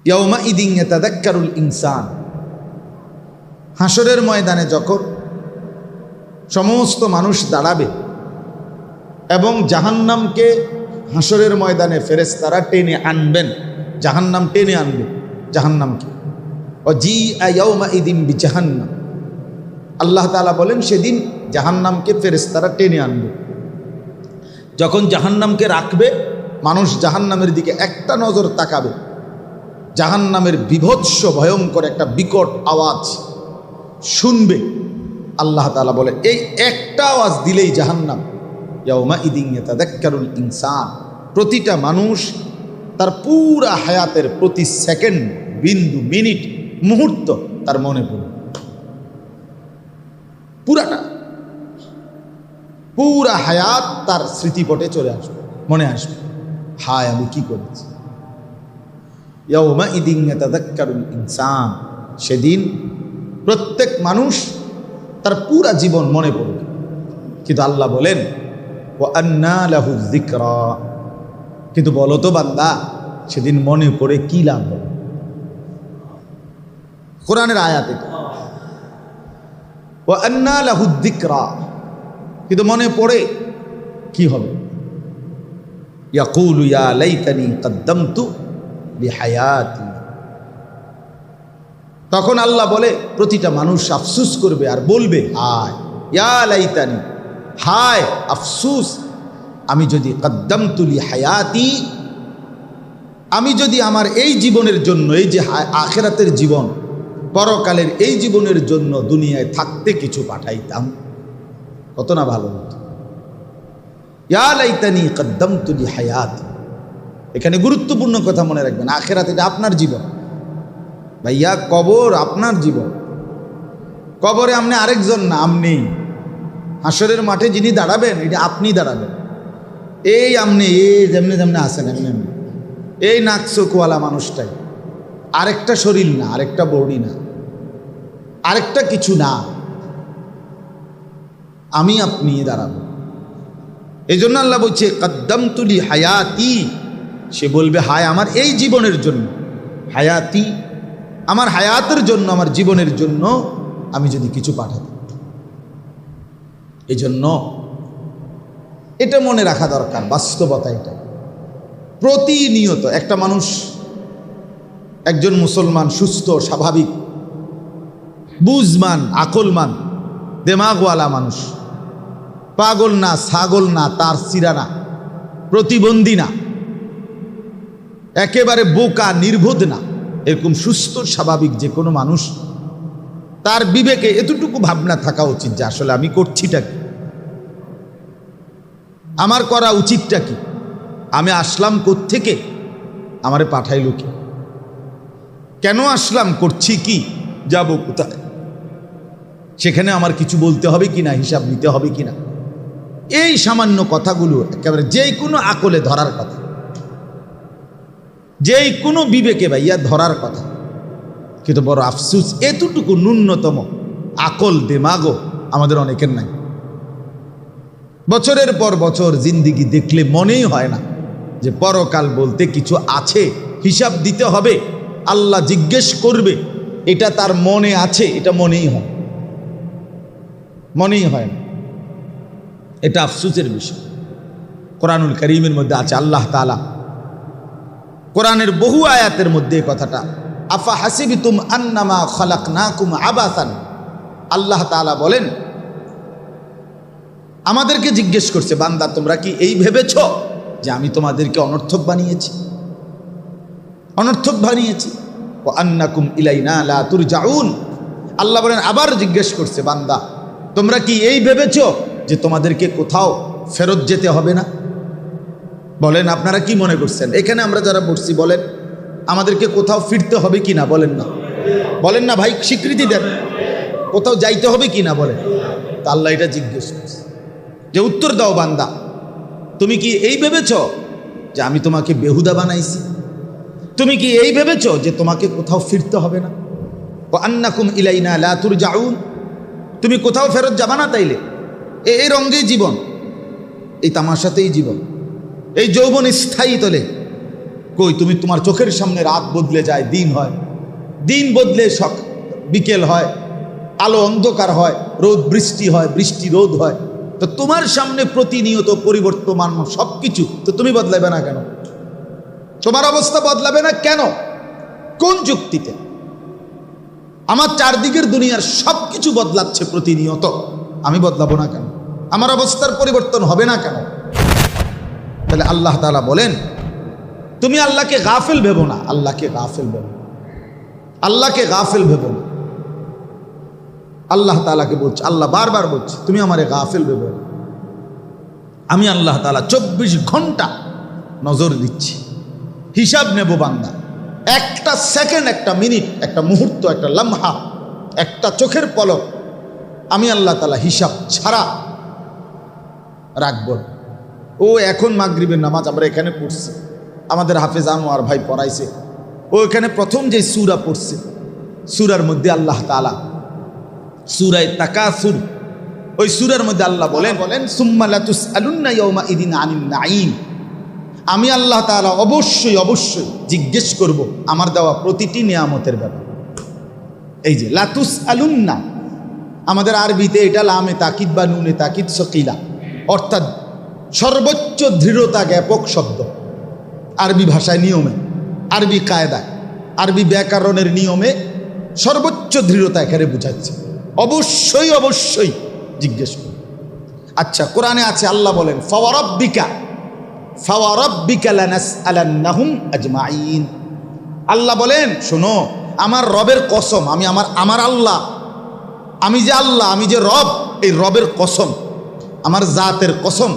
ইয়াউমাইদিন ইয়াতাযাক্কারুল ইনসান, হাসরের ময়দানে যখন সমস্ত মানুষ দাঁড়াবে এবং জাহান্নামকে হাসরের ময়দানে ফেরেশতারা টেনে আনবেন, জাহান্নাম টেনে আনবে জাহান্নামকে। ওয়াজিআ ইয়াউমাইদিন বিজাহান্নাম, আল্লাহ তাআলা বলেন সেদিন জাহান্নামকে ফেরেশতারা টেনে আনবে। যখন জাহান্নামকে রাখবে, মানুষ জাহান্নামের দিকে একটা নজর তাকাবে, জাহান্নামের বিভৎস ভয়ঙ্কর একটা বিকট আওয়াজ শুনবে। আল্লাহ তাআলা বলে এই একটা আওয়াজ দিলেই জাহান্নাম, ইয়াউমাইদিন ইয়াতাযাক্কারুল ইনসান, প্রতিটা মানুষ তার পুরা হায়াতের প্রতি সেকেন্ড, বিন্দু, মিনিট, মুহূর্ত তার মনে পড়বে, পুরাটা, পুরা হায়াত তার স্মৃতিপটে চলে আসবে, মনে আসবে, হায় আমি কি করেছি। ইয়াউমাইদিন ইয়াতাযাক্কারুল ইনসান, সেদিন প্রত্যেক মানুষ তার পুরা জীবন মনে পড়বে। কিন্তু আল্লাহ বলেন ওয়া আন্না লাহু যিকরা, কিন্তু বলো তো বান্দা সেদিন মনে পড়ে কি লাভ হবে? কোরআনের আয়াত এটা, ওয়া আন্না লাহু যিকরা, কিন্তু মনে পড়ে কি হবে? ইয়াকুলু ইয়া লাইতানি কদ্দামতু লিহায়াতি, তখন আল্লাহ বলে প্রতিটা মানুষ আফসুস করবে আর বলবে হায়, ইয়া লাইতানি, হায় আফসুস, আমি যদি কদ্দামতু লিহায়াতি, আমি যদি আমার এই জীবনের জন্য, এই যে আখিরাতের জীবন, পরকালের এই জীবনের জন্য দুনিয়ায় থাকতে কিছু পাঠাইতাম, কত না ভালো হতো। ইয়া লাইতানি কদ্দামতু লিহায়াতি, এখানে গুরুত্বপূর্ণ কথা মনে রাখবেন, আখিরাত এটা আপনার জীবন ভাইয়া, কবর আপনার জীবন। কবরে আপনি আরেকজন না, আপনি হাসরের মাঠে যিনি দাঁড়াবেন এটা আপনি দাঁড়াবেন। এই আপনি এই যেমনি যেমনি আসেন এমনি এমনি, এই নাক চোখওয়ালা মানুষটাই, আরেকটা শরীর না, আরেকটা বডি না, আরেকটা কিছু না, আমি আপনি দাঁড়াবো। এই জন্য আল্লাহ বলছে কদ্দামতু লিহায়াতি, সে বলবে হায় আমার এই জীবনের জন্য, হায়াতি আমার হায়াতের জন্য, আমার জীবনের জন্য আমি যদি কিছু পাঠাতাম। এই জন্য এটা মনে রাখা দরকার, বাস্তবতা এটা। প্রতিনিয়ত একটা মানুষ, একজন মুসলমান সুস্থ স্বাভাবিক বুঝমান আকলমান দেমাগওয়ালা মানুষ, পাগল না, ছাগল না, তার সিরা না, প্রতিবন্ধী না, একেবারে বোকা নির্বোধ না, এরকম সুস্থ স্বাভাবিক যে কোনো মানুষ, তার বিবেকে এতটুকু ভাবনা থাকা উচিত যে আসলে আমি করছিটা কি, আমার করা উচিতটা কি, আমি আসলাম কোত্থেকে, আমারে পাঠাইল কি, কেন আসলাম, করছি কি, যাব কোথায়, সেখানে আমার কিছু বলতে হবে কিনা, হিসাব নিতে হবে কিনা, এই সামান্য কথাগুলো একেবারে যেই কোনো আকলে ধরার কথা, যেই কোনো বিবেকে ভাইয়া ধরার কথা। কিন্তু বড় আফসুস, এতটুকু ন্যূনতম আকল দেমাগও আমাদের অনেকের নাই। বছরের পর বছর জিন্দিগি দেখলে মনেই হয় না যে পরকাল বলতে কিছু আছে, হিসাব দিতে হবে, আল্লাহ জিজ্ঞেস করবে, এটা তার মনে আছে, এটা মনেই হয়, মনেই হয় না। এটা আফসুসের বিষয়। কোরআনুল কারীমের মধ্যে আছে, আল্লাহ তাআলা কোরআনের বহু আয়াতের মধ্যে এই কথাটা, আফা হাসিবতুম আন্নামা খালাকনাকুম আবাসান, আল্লাহ তাআলা বলেন আমাদেরকে জিজ্ঞেস করছে, বান্দা তোমরা কি এই ভেবেছ যে আমি তোমাদেরকে অনর্থক বানিয়েছি, অনর্থক বানিয়েছি, ওয়া আন্নাকুম ইলাইনা লা তুরজাউন, আল্লাহ বলেন আবার জিজ্ঞেস করছে, বান্দা তোমরা কি এই ভেবেছ যে তোমাদেরকে কোথাও ফেরত যেতে হবে না? বলেন আপনারা কি মনে করছেন? এখানে আমরা যারা বসছি বলেন আমাদেরকে কোথাও ফিরতে হবে কি না? বলেন না, বলেন না ভাই, স্বীকৃতি দেন, কোথাও যাইতে হবে কি না বলেন। তা আল্লাহ এটা জিজ্ঞেস করছে যে উত্তর দাও বান্দা, তুমি কি এই ভেবেছ যে আমি তোমাকে বেহুদা বানাইছি? তুমি কি এই ভেবেছ যে তোমাকে কোথাও ফিরতে হবে না? ওয়া আন্নাকুম ইলাইনা লা তুরজাউন, তুমি কোথাও ফেরত যাবা না, তাইলে এই রঙ্গেই জীবন, এই তামাশাতেই জীবন, এই যৌবন স্থায়ী তলে, কই তুমি তোমার চোখের সামনে রাত বদলে যায়, দিন হয়, দিন বদলে বিকেল হয়, আলো অন্ধকার হয়, রোদ বৃষ্টি হয়, বৃষ্টি রোদ হয়। তো তোমার সামনে প্রতিনিয়ত পরিবর্তমান সব কিছু, তো তুমি বদলাবে না কেন? তোমার অবস্থা বদলাবে না কেন? কোন যুক্তিতে? আমার চারদিকের দুনিয়ার সব কিছু বদলাচ্ছে প্রতিনিয়ত, আমি বদলাবো না কেন? আমার অবস্থার পরিবর্তন হবে না কেন? তাহলে আল্লাহ তাআলা বলেন, তুমি আল্লাহকে গাফিল ভেবো না, আল্লাহকে গাফিল ভেবো, আল্লাহকে গাফিল ভেবো না। আল্লাহ তাআলাকে বলছে, আল্লাহ বারবার বলছে, তুমি আমারে গাফিল ভেবো না। আমি আল্লাহ তাআলা 24 ঘন্টা নজর দিচ্ছি, হিসাব নেব বান্দা। একটা সেকেন্ড, একটা মিনিট, একটা মুহূর্ত, একটা লম্হা, একটা চোখের পলক আমি আল্লাহ তাআলা হিসাব ছাড়া রাখব। ও এখন মাগরিবের নামাজ আমরা এখানে পড়ছি, আমাদের হাফেজ আনোয়ার ভাই পড়াইছে, ও এখানে প্রথম যে সূরা পড়ছে, সূরার মধ্যে আল্লাহ তাআলা সূরা তাকাসুর, ওই সূরার মধ্যে আল্লাহ বলেন সুম্মা লাতুসআলুন্না ইয়াওমা ইদিন আনিন নাঈম। আমি আল্লাহ তাআলা অবশ্যই অবশ্যই জিজ্ঞেস করব আমার দেওয়া প্রতিটি নিয়ামতের ব্যাপারে। এই যে লাতুসআলুন্না, আমাদের আরবিতে এটা লামে তাকিদ বা নুনে তাকিদ সকিলা, অর্থাৎ সর্বোচ্চ দৃঢ়তা জ্ঞাপক শব্দ। আরবি ভাষায় নিয়মে, আরবি কায়দায়, আরবি ব্যাকরণের নিয়মে সর্বোচ্চ দৃঢ়তা এখানে বুঝাচ্ছে। অবশ্যই অবশ্যই জিজ্ঞেস করুন। আচ্ছা, কোরআনে আছে, আল্লাহ বলেন ফাওয়ারাব্বিকা লানাসআলান্নাহুম আজমাইন। আল্লাহ বলেন, শোনো, আমার রবের কসম, আমি আমার আল্লাহ, আমি যে আল্লাহ, আমি যে রব, এই রবের কসম, আমার জাতের কসম,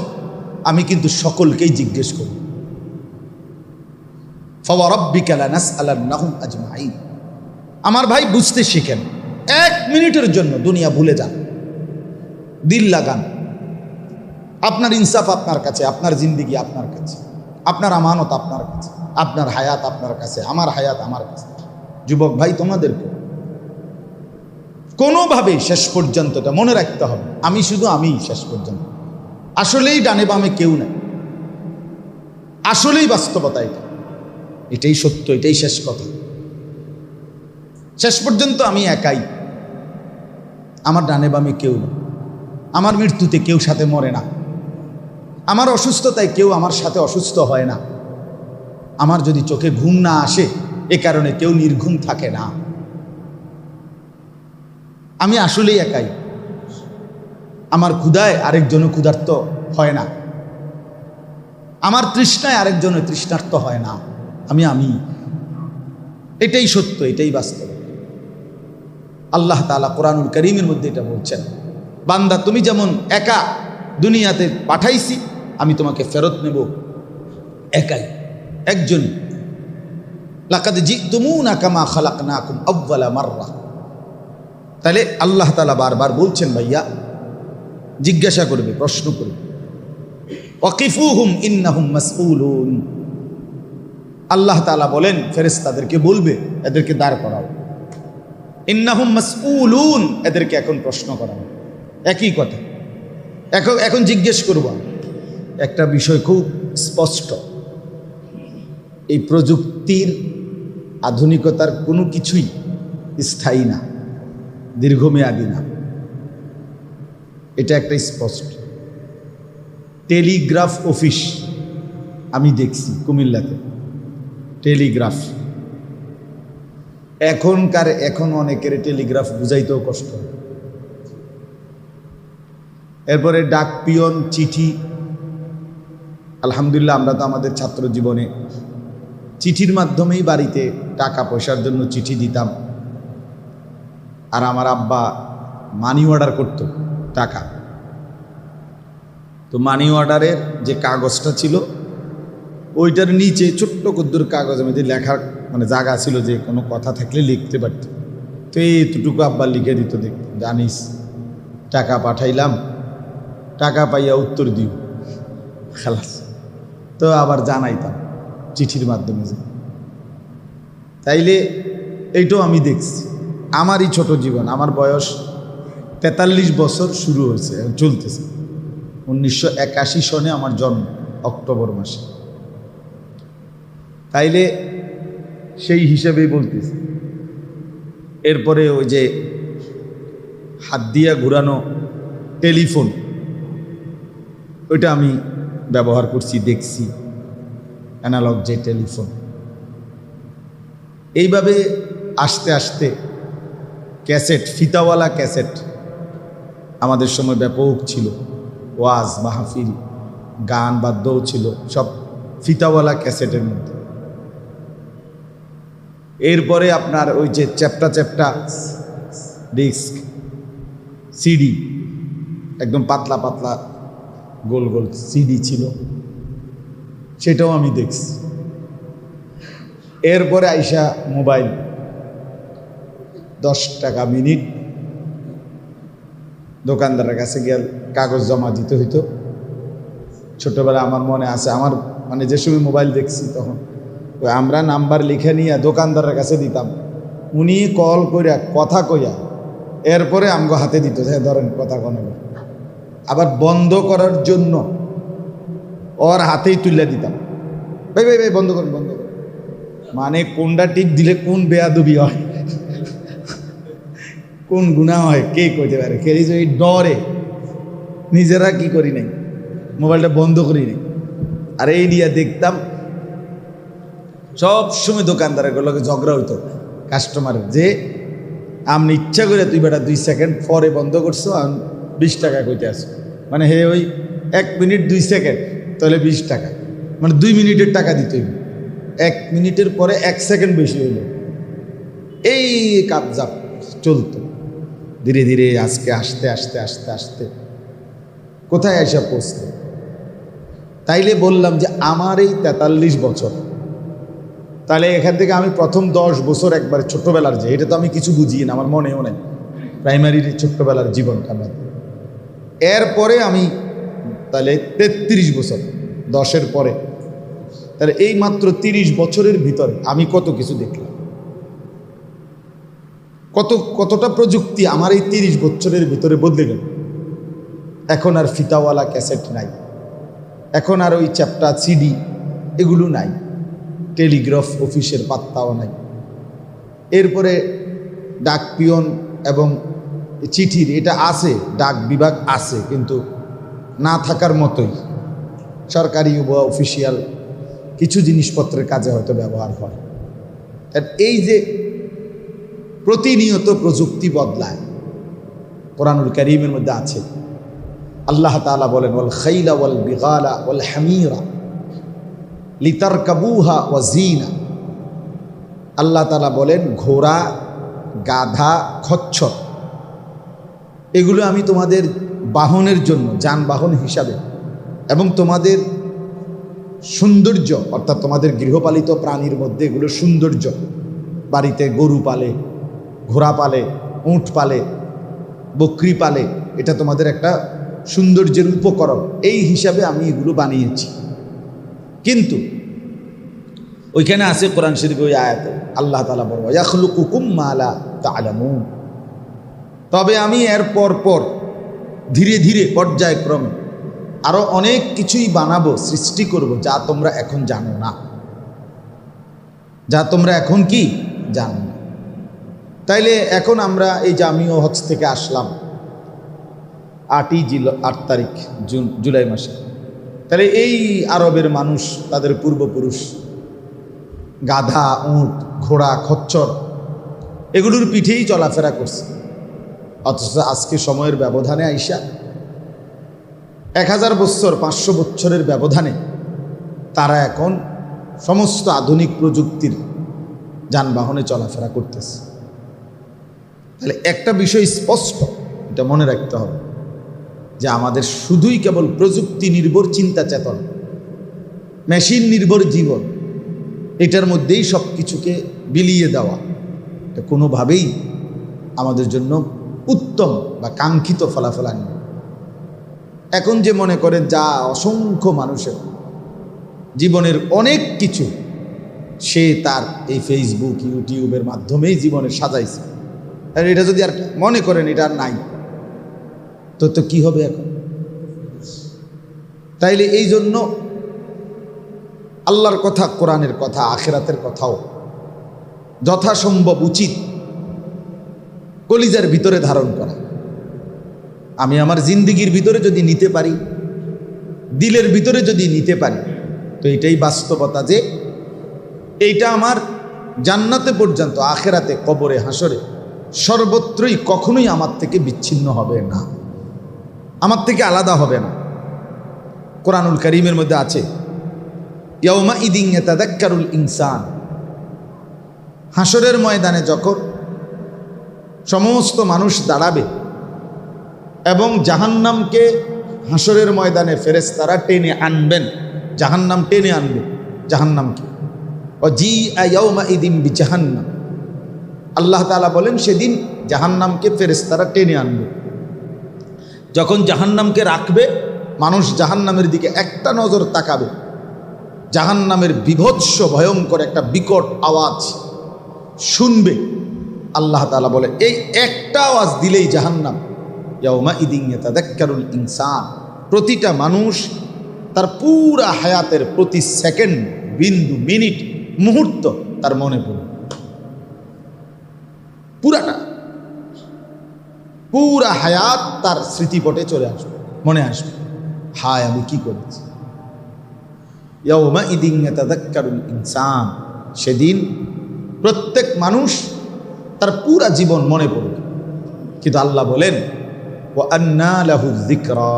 আমি কিন্তু সকলকেই জিজ্ঞেস করি। ফাওয়ারাব্বিকা লানাসআলান্নাহুম আজমাইন। আমার ভাই বুঝতে শিখেন, 1 মিনিটের জন্য দুনিয়া ভুলে যান, দিল লাগান। আপনার ইনসাফ আপনার কাছে, আপনার জিন্দিগি আপনার কাছে, আপনার আমানত আপনার কাছে, আপনার হায়াত আপনার কাছে, আমার হায়াত আমার কাছে। যুবক ভাই, তোমাদেরকে কোনোভাবেই শেষ পর্যন্ত এটা মনে রাখতে হবে, আমি শুধু আমি শেষ পর্যন্ত। আসলেই ডানে বামে কেউ নেই, আসলেই বাস্তবতা এটা, এটাই সত্য, এটাই শেষ কথা। শেষ পর্যন্ত আমি একাই, আমার ডানে বামে কেউ নেই। আমার মৃত্যুতে কেউ সাথে মরে না, আমার অসুস্থতায় কেউ আমার সাথে অসুস্থ হয় না, আমার যদি চোখে ঘুম না আসে এ কারণে কেউ নির্ঘুম থাকে না। আমি আসলেই একাই। আমার ক্ষুধায় আরেকজনও ক্ষুধার্ত হয় না, আমার তৃষ্ণায় আরেকজনের তৃষ্ণার্ত হয় না। আমি এটাই সত্য, এটাই বাস্তব। আল্লাহ তাআলা কোরআনুল কারীমের মধ্যে এটা বলছেন, বান্দা তুমি যেমন একা দুনিয়াতে পাঠাইছি, আমি তোমাকে ফেরত নেব একাই, একজনই। লাকাদ জিতুমুনা কামা খালাকনাকুম আউয়ালা মাররা। তাহলে আল্লাহ তাআলা বারবার বলছেন, ভাইয়া জিজ্ঞাসা করবে, প্রশ্ন করবে। ওয়াকিফুহুম ইন্নাহুম মাসউলুন। আল্লাহ তাআলা বলেন, ফেরেশতাদেরকে বলবে, এদেরকে দাঁড় করাও। ইন্নাহুম মাসউলুন, এদেরকে এখন প্রশ্ন করা হবে। একই কথা, এখন জিজ্ঞেস করব। একটা বিষয় খুব স্পষ্ট, এই প্রযুক্তির আধুনিকতার কোনো কিছুই স্থায়ী না, দীর্ঘমেয়াদী না, এটা একটা স্পষ্ট। টেলিগ্রাফ অফিস আমি দেখছি কুমিল্লাতে, টেলিগ্রাফ, এখন অনেকের টেলিগ্রাফ বুঝাইতেও কষ্ট। এরপরে ডাক পিয়ন, চিঠি। আলহামদুলিল্লাহ, আমরা তো আমাদের ছাত্র জীবনে চিঠির মাধ্যমেই বাড়িতে টাকা পয়সার জন্য চিঠি দিতাম। আর আমার আব্বা মানি অর্ডার করত টাকা, তো মানি অর্ডারের যে কাগজটা ছিল ওইটার নিচে ছোট্ট কদ্দুর কাগজের মধ্যে লেখার মানে জায়গা ছিল, যে কোনো কথা থাকলে লিখতে পারত। তো এইটুকু আব্বা লিখে দিত, দেখ জানিস টাকা পাঠাইলাম, টাকা পাইয়া উত্তর দিও, খালাস। তো আবার জানাইতাম চিঠির মাধ্যমে। তাইলে এইটাও আমি দেখছি আমারই ছোট জীবন। আমার বয়স 43 বছর শুরু হয়েছে, চলতেছে। 1981 সনে আমার জন্ম, অক্টোবর মাসে। তাইলে সেই হিসেবেই বলতেছি। এরপরে ওই যে হাত দিয়া ঘুরানো টেলিফোন, ওইটা আমি ব্যবহার করছি, দেখছি, অ্যানালগ যে টেলিফোন। এইভাবে আস্তে আস্তে ক্যাসেট, ফিতাওয়ালা ক্যাসেট আমাদের সময় ব্যাপক ছিল। ওয়াজ মাহফিল, গান বাদ্যও ছিল, সব ফিতাওয়ালা ক্যাসেটের মধ্যে। এরপরে আপনার ওই যে চ্যাপ্টা চ্যাপ্টা ডিস্ক, সিডি, একদম পাতলা পাতলা গোল গোল সিডি ছিল, সেটাও আমি দেখছি। এরপরে আইসা মোবাইল, 10 টাকা মিনিট দোকানদারের কাছে গিয়ে কাগজ জমা দিতে হইতো। ছোটবেলা আমার মনে আছে, আমার মানে যে সময় মোবাইল দেখছি তখন আমরা নাম্বার লিখে নিয়ে দোকানদারের কাছে দিতাম, উনি কল কইরা কথা কইয়া এরপরে আমগো হাতে দিত, হ্যাঁ ধরেন কথা কনে। আবার বন্ধ করার জন্য ওর হাতেই তুলে দিতাম, ভাই ভাই ভাই বন্ধ করুন বন্ধ করুন। মানে কোনটা টিপ দিলে কোন বেয়াদবি হয়, কোন গুনাহ হয় কে কইতে পারে। কে এই ডরে নিজেরা কি করি নাই, মোবাইলটা বন্ধ করি নাই। আর এই নিয়ে দেখতাম সব সময় দোকানদারের গুলোকে ঝগড়া হইতো কাস্টমারের, যে আপনি ইচ্ছা করে তুই বেটা 2 সেকেন্ড পরে বন্ধ করছো, 20 টাকা কইতে আসো। মানে হে ওই 1 মিনিট 2 সেকেন্ড তাহলে 20 টাকা, মানে 2 মিনিটের টাকা দিতে হইবে। 1 মিনিটের পরে 1 সেকেন্ড বেশি হইল, এই কাবজাব চলতো। ধীরে ধীরে আজকে আস্তে আস্তে আস্তে আস্তে কোথায় এসে পৌঁছতে। তাইলে বললাম যে আমার এই 43 বছর, তাহলে এখান থেকে আমি প্রথম 10 বছর একবার ছোট্টবেলার, যে এটা তো আমি কিছু বুঝি না, আমার মনেও নেই প্রাইমারির ছোট্টবেলার জীবনটা। এরপরে আমি তাহলে 33 বছর, 10-এর পরে, তাহলে এই মাত্র 30 বছরের ভিতরে আমি কত কিছু দেখলাম, কতটা প্রযুক্তি আমার এই 30 বছরের ভিতরে বদলে গেল। এখন আর ফিতাওয়ালা ক্যাসেট নাই, এখন আর ওই চ্যাপ্টা সিডি এগুলো নাই, টেলিগ্রাফ অফিসের পাত্তাও নাই। এরপরে ডাক পিয়ন এবং চিঠির এটা আছে, ডাক বিভাগ আছে, কিন্তু না থাকার মতোই। সরকারি বা অফিসিয়াল কিছু জিনিসপত্রের কাজে হয়তো ব্যবহার হয়। এই যে প্রতিনিয়ত প্রযুক্তি বদলায়, কোরআনুল কারীমের মধ্যে আছে। আল্লাহ তাআলা বলেন, ওয়াল খাইলা ওয়াল বিগালা ওয়াল হামিরা লিতারকাবুহা ওয়া জিনা। আল্লাহ তাআলা বলেন, ঘোড়া, গাধা, খচ্চর, এগুলো আমি তোমাদের বাহনের জন্য, যানবাহন হিসাবে, এবং তোমাদের সৌন্দর্য, অর্থাৎ তোমাদের গৃহপালিত প্রাণীর মধ্যে এগুলো সৌন্দর্য। বাড়িতে গরু পালে, ঘোড়া পালে, উঁট পালে, বকরি পালে, এটা তোমাদের একটা সৌন্দর্যের উপকরণ, এই হিসাবে আমি এগুলো বানিয়েছি। কিন্তু ওইখানে আছে কোরআন শরীফ ওই আয়াতে আল্লাহ তাআলা বলেন, ইয়াখলুকুকুম মা লা তা'লামুন। তবে আমি এর পর ধীরে ধীরে পর্যায়ক্রমে আরো অনেক কিছুই বানাবো, সৃষ্টি করব, যা তোমরা এখন জানো না, যা তোমরা এখন কি জানো না। তাইলে এখন আমরা এই যে আমিও হজ থেকে আসলাম 8 তারিখ জুলাই মাসে, তাহলে এই আরবের মানুষ, তাদের পূর্বপুরুষ গাধা, উঁট, ঘোড়া, খচ্চর এগুলোর পিঠেই চলাফেরা করছে। অথচ আজকে সময়ের ব্যবধানে আইসা 1000 বছর, 500 বছরের ব্যবধানে তারা এখন সমস্ত আধুনিক প্রযুক্তির যানবাহনে চলাফেরা করতেছে। তাহলে একটা বিষয় স্পষ্ট, এটা মনে রাখতে হবে, যে আমাদের শুধুই কেবল প্রযুক্তি নির্ভর চিন্তা চেতনা, মেশিন নির্ভর জীবন, এটার মধ্যেই সব কিছুকে বিলিয়ে দেওয়া, এটা কোনোভাবেই আমাদের জন্য উত্তম বা কাঙ্ক্ষিত ফলাফল আনবে। এখন যে মনে করেন, যা অসংখ্য মানুষের জীবনের অনেক কিছু সে তার এই ফেসবুক, ইউটিউবের মাধ্যমেই জীবনে সাজাইছে, আর এটা যদি আর মনে করেন এটা আর নাই, তো কি হবে এখন? তাইলে এই জন্য আল্লাহর কথা, কোরআনের কথা, আখিরাতের কথাও যথাসম্ভব উচিত কলিজার ভিতরে ধারণ করা। আমি আমার জিন্দিগির ভিতরে যদি নিতে পারি, দিলের ভিতরে যদি নিতে পারি, তো এটাই বাস্তবতা যে এইটা আমার জান্নাতে পর্যন্ত, আখিরাতে, কবরে, হাসরে সর্বত্রই কখনোই আমার থেকে বিচ্ছিন্ন হবে না, আমার থেকে আলাদা হবে না। কোরআনুল কারীমের মধ্যে আছে ইয়াউমা ইদিন ইয়াতাযাক্কারুল ইনসান, হাসরের ময়দানে যখন সমস্ত মানুষ দাঁড়াবে এবং জাহান্নামকে হাসরের ময়দানে ফেরেশতারা টেনে আনবেন, জাহান্নাম টেনে আনবে জাহান্নামকে। ওয়াজিআ ইয়াউমা ইদিন বিজাহান্নাম, আল্লাহ তাআলা বলেন সেদিন জাহান্নামকে ফেরেশতারা টেনে আনবে। যখন জাহান্নামকে রাখবে, মানুষ জাহান্নামের দিকে একটা নজর তাকাবে, জাহান্নামের বিভৎস ভয়ঙ্কর একটা বিকট আওয়াজ শুনবে। আল্লাহ তাআলা বলে এই একটা আওয়াজ দিলেই জাহান্নাম ইয়াউমা ইদিন ইয়াতাযাক্কারুল ইনসান, প্রতিটা মানুষ তার পুরা হায়াতের প্রতি সেকেন্ড, বিন্দু, মিনিট, মুহূর্ত তার মনে পড়বে, পুরা হায়াত তার স্মৃতিপটে চলে আসবে, মনে আসবে, হায় আমি কি করেছি। ইয়াউমা ইদিন ইয়াতাযাক্কারুল ইনসান, সেদিন প্রত্যেক মানুষ তার পুরা জীবন মনে পড়বে। কিন্তু আল্লাহ বলেন ওয়া আন্না লাহু যিকরা,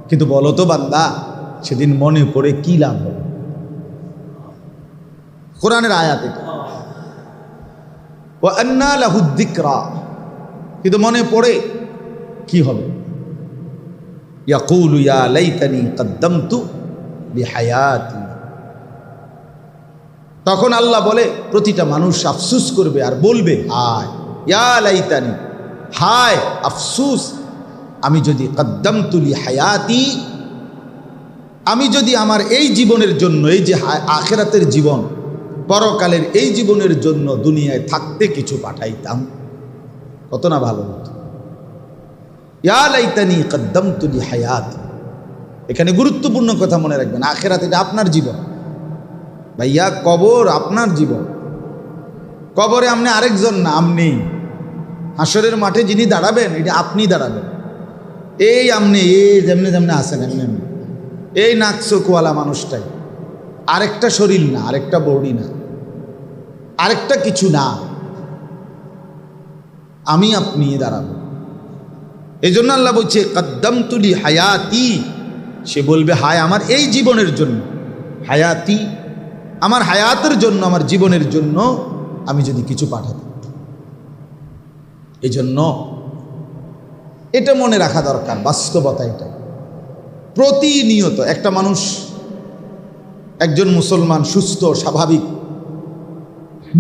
কিন্তু বলো তো বান্দা, সেদিন মনে পড়ে কি লাভ হবে? কোরআনের আয়াত এটা, ওয়া আন্না লাহু যিকরা, কিন্তু মনে পড়ে কি হবে? ইয়াকুলু ইয়া লাইতানি কদ্দামতু বিহায়াতি, তখন আল্লাহ বলে প্রতিটা মানুষ আফসুস করবে আর বলবে হায় ইয়া লাইতানি, হায় আফসুস, আমি যদি কদ্দামতু লিহায়াতি, আমি যদি আমার এই জীবনের জন্য, এই যে আখিরাতের জীবন, পরকালের এই জীবনের জন্য দুনিয়ায় থাকতে কিছু পাঠাইতাম, কত না ভালো হতো। ইয়া লাইতানি কদ্দামতু লিহায়াতি, এখানে গুরুত্বপূর্ণ কথা মনে রাখবেন, আখিরাত এটা আপনার জীবন ভাইয়া, কবর আপনার জীবন। কবরে আপনি আরেকজন না, আপনি হাসরের মাঠে যিনি দাঁড়াবেন, এটা আপনি দাঁড়াবেন। এই আপনি এই যেমনি যেমনি আসেন এমনি, এই নাক চোখওয়ালা মানুষটাই, আরেকটা শরীর না, আরেকটা বডি না, আরেকটা কিছু না, আমি আপনি দাঁড়াবো। এই জন্য আল্লাহ বলছে কদ্দামতু লিহায়াতি, সে বলবে হায় আমার এই জীবনের জন্য, হায়াতি আমার হায়াতের জন্য, আমার জীবনের জন্য আমি যদি কিছু পাঠাতাম। এই জন্য এটা মনে রাখা দরকার, বাস্তবতা এটা। প্রতিনিয়ত একটা মানুষ, একজন মুসলমান, সুস্থ, স্বাভাবিক,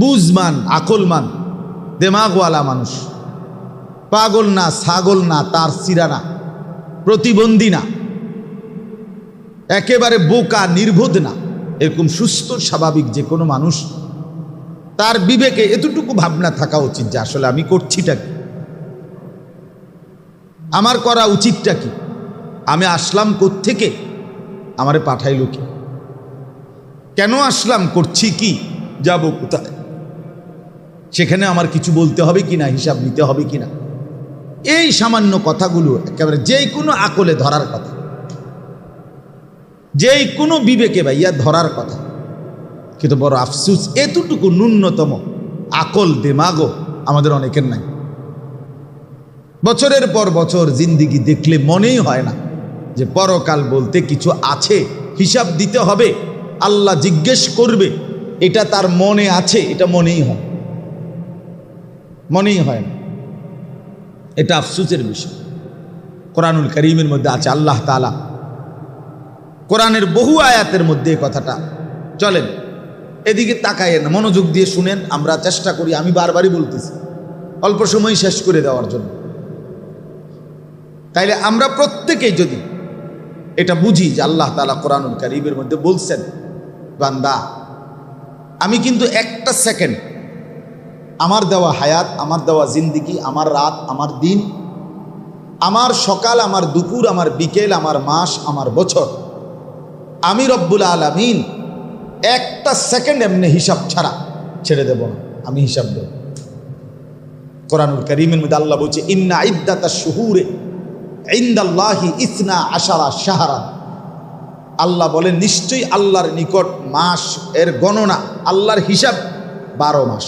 বুঝমান, আকলমান, দেমাগওয়ালা মানুষ, পাগল না, ছাগল না, তার সিরা না, প্রতিবন্ধী না, একেবারে বোকা, নির্বোধ না, এরকম সুস্থ স্বাভাবিক যে কোনো মানুষ, তার বিবেকে এতটুকু ভাবনা থাকা উচিত যে আসলে আমি করছিটা কি, আমার করা উচিতটা কি, আমি আসলাম কোত্থেকে, আমারে পাঠাইলো কি, কেন আসলাম, করছি কি, যাব কোথায়, সেখানে আমার কিছু বলতে হবে কিনা, হিসাব নিতে হবে কিনা, এই সামান্য কথাগুলো একেবারে যেই কোনো আকলে ধরার কথা, যেই কোনো বিবেকে ভাইয়া ধরার কথা। কিন্তু বড় আফসুস, এতটুকু ন্যূনতম আকল, দেমাগও আমাদের অনেকের নাই। বছরের পর বছর জিন্দিগি দেখলে মনেই হয় না যে পরকাল বলতে কিছু আছে, হিসাব দিতে হবে, আল্লাহ জিজ্ঞেস করবে, এটা তার মনে আছে, এটা মনেই হয় না। এটা আফসুসের বিষয়। কোরআনুল কারীমের মধ্যে আছে, আল্লাহ তাআলা কোরআনের বহু আয়াতের মধ্যে এই কথাটা, চলেন এদিকে তাকায়েন না, মনোযোগ দিয়ে শুনেন, আমরা চেষ্টা করি, আমি বারবারই বলতেছি অল্প সময় শেষ করে দেওয়ার জন্য। তাইলে আমরা প্রত্যেকেই যদি এটা বুঝি যে আল্লাহ তাআলা কোরআনুল কারীমের মধ্যে বলছেন, বান্দা আমি কিন্তু একটা সেকেন্ড, আমার দেওয়া হায়াত, আমার দেওয়া জিন্দিগি, আমার রাত, আমার দিন, আমার সকাল, আমার দুপুর, আমার বিকেল, আমার মাস, আমার বছর, আমি রব্বুল আলামিন একটা সেকেন্ড এমনি হিসাব ছাড়া ছেড়ে দেব না, আমি হিসাব দেব। কোরআনুল কারীমের মধ্যে আল্লাহ বলছে ইন্না ইদ্দাতাশ শুহুরে ইনদাল্লাহি 12 শাহরা। আল্লাহ বলেন নিশ্চয়ই আল্লাহর নিকট মাস এর গণনা, আল্লাহর হিসাব 12 মাস।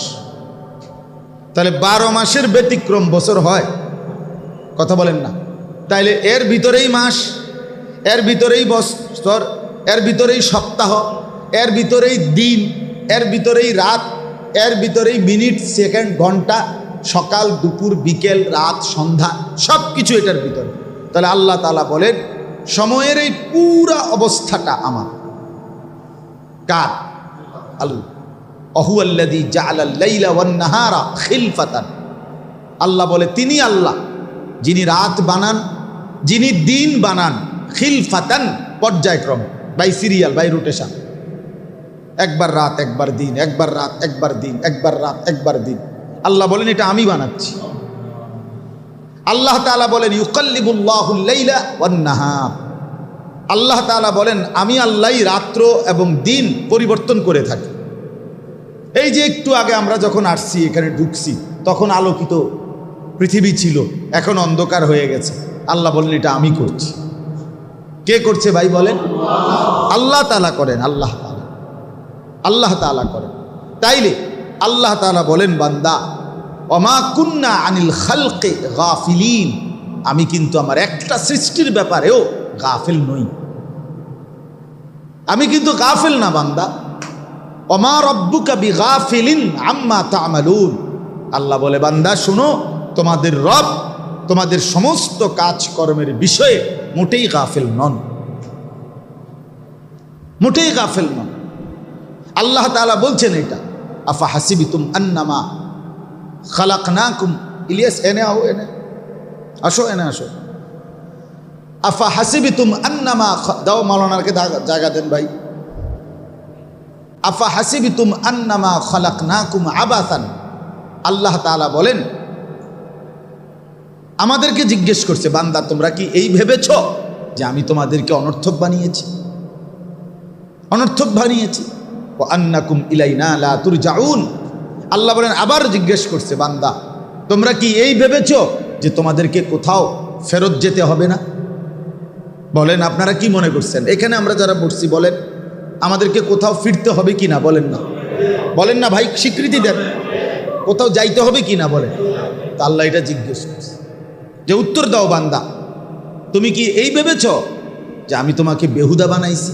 তাহলে 12 মাসের ব্যতিক্রম বছর হয়? কথা বলেন না। তাইলে এর ভিতরেই মাস, এর ভিতরেই বছর, এর ভিতরেই সপ্তাহ, এর ভিতরেই দিন, এর ভিতরেই রাত, এর ভিতরেই মিনিট, সেকেন্ড, ঘন্টা, সকাল, দুপুর, বিকেল, রাত, সন্ধ্যা, সব কিছু এটার ভিতরে। তাহলে আল্লাহ তাআলা বলেন সময়ের এই পুরা অবস্থাটা আমার। কার? আল্লাহ। অহুয়াল্লাযী জাআলাল লাইলা ওয়ান নাহারা খিলফাতান। আল্লাহ বলে তিনি আল্লাহ যিনি রাত বানান, যিনি দিন বানান। খিলফাতান পর্যায়ক্রমে, বাই সিরিয়াল, বাই রোটেশন। একবার রাত একবার দিন, একবার রাত একবার দিন, একবার রাত একবার দিন। আল্লাহ বলেন এটা আমি বানাচ্ছি। আল্লাহ তাআলা বলেন ইউকাল্লিবুল্লাহুল লাইলা ওয়ান নাহার। আল্লাহ তাআলা বলেন আমি আল্লাহই রাত্র এবং দিন পরিবর্তন করে থাকি। এই যে একটু আগে আমরা যখন আসছি এখানে ঢুকছি তখন আলোকিত পৃথিবী ছিল, এখন অন্ধকার হয়ে গেছে। আল্লাহ বলেন এটা আমি করছি। কে করছে ভাই বলেন? আল্লাহ তাআলা করেন। আল্লাহ তাআলা, আল্লাহ তাআলা করেন। তাইলে আল্লাহ তাআলা বলেন বান্দা ওমা কুন্না আনিল খালকি গাফিলিন, আমি কিন্তু আমার একটা সৃষ্টির ব্যাপারেও গাফিল নই। আমি কিন্তু গাফিল না বান্দা। ওমা রব্বুকা বিগাফিলিন আম্মা তা'মালুন। আল্লাহ বলে বান্দা শুনো, তোমাদের রব তোমাদের সমস্ত কাজকর্মের বিষয়ে মোটেই গাফিল নন, মোটেই গাফিল নন। আল্লাহ তাআলা বলছেন এটা আফা হাসিবিতুম আন্নামা খালাকনাকুম। ইলিয়াস এনে আও, এনে আসো, এনে আসো। আফা হাসিবিতুম আন্নামা, দাও মাওলানাকে জায়গা দেন ভাই। আফা হাসিবিতুম আন্নামা খালাকনাকুম আবাসান। আল্লাহ তাআলা বলেন আমাদেরকে জিজ্ঞেস করছে বান্দা তোমরা কি এই ভেবেছ যে আমি তোমাদেরকে অনর্থক বানিয়েছি? অনর্থক বানিয়েছি। ওয়া আন্নাকুম ইলাইনা লা তুরজাউন। আল্লাহ বলেন আবার জিজ্ঞেস করছে বান্দা তোমরা কি এই ভেবেছ যে তোমাদেরকে কোথাও ফেরত যেতে হবে না? বলেন আপনারা কি মনে করছেন? এখানে আমরা যারা বসছি বলেন আমাদেরকে কোথাও ফিরতে হবে কি না? বলেন না, বলেন না ভাই, স্বীকৃতি দেন। কোথাও যাইতে হবে কি না বলেন? তা আল্লাহ এটা জিজ্ঞেস করছে যে উত্তর দাও বান্দা, তুমি কি এই ভেবেছ যে আমি তোমাকে বেহুদা বানাইছি?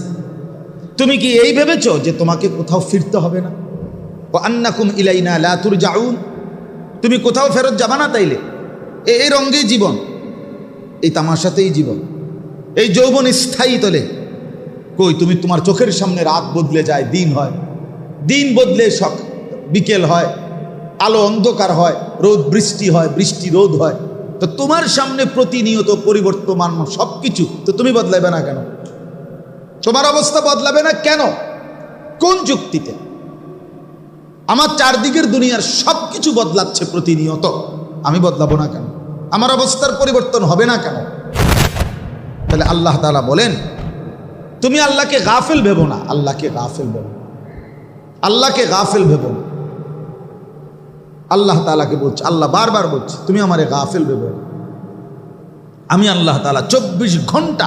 তুমি কি এই ভেবেছ যে তোমাকে কোথাও ফিরতে হবে না? ওয়া আন্নাকুম ইলাইনা লা তুরজাউন। তুমি কোথাও ফেরত যাবা না? তাইলে এই রঙ্গেই জীবন, এই তামাশাতেই জীবন, এই যৌবন স্থায়ী তলে কই তুমি তোমার চোখের সামনে রাত বদলে যায়, দিন হয়, দিন বদলে বিকেল হয়, আলো অন্ধকার হয়, রোদ বৃষ্টি হয়, বৃষ্টি রোদ হয়। তো তোমার সামনে প্রতিনিয়ত পরিবর্তমান সব কিছু, তো তুমি বদলাবে না কেন? তোমার অবস্থা বদলাবে না কেন? কোন যুক্তিতে? আমার চারদিকের দুনিয়ার সব কিছু বদলাচ্ছে প্রতিনিয়ত, আমি বদলাবো না কেন? আমার অবস্থার পরিবর্তন হবে না কেন? তাহলে আল্লাহ তাআলা বলেন তুমি আল্লাহকে গাফিল ভেবো না, আল্লাহকে গাফিল ভেবো, আল্লাহকে গাফিল ভেবো না। আল্লাহ তাআলাকে বলছে, আল্লাহ বারবার বলছে তুমি আমারে গাফিল ভেবো না। আমি আল্লাহ তাআলা 24 ঘন্টা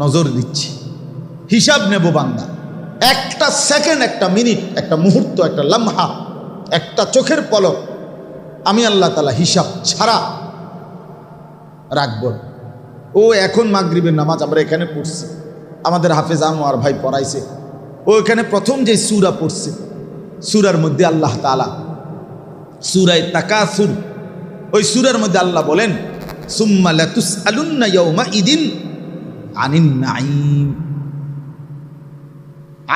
নজর দিচ্ছি, হিসাব নেব বান্দা। একটা সেকেন্ড, একটা মিনিট, একটা মুহূর্ত, একটা লম্হা, একটা চোখের পলক আমি আল্লাহ তাআলা হিসাব ছাড়া রাখব। ও এখন মাগরিবের নামাজ আমরা এখানে পড়ছি, আমাদের হাফেজ আনোয়ার ভাই পড়াইছে, ও এখানে প্রথম যে সূরা পড়ছে, সূরার মধ্যে আল্লাহ তাআলা সূরা তাকাসুর, ওই সূরার মধ্যে আল্লাহ বলেন সুম্মা লাতুসআলুন্না ইয়াওমা ইদিন আনিন নাঈম,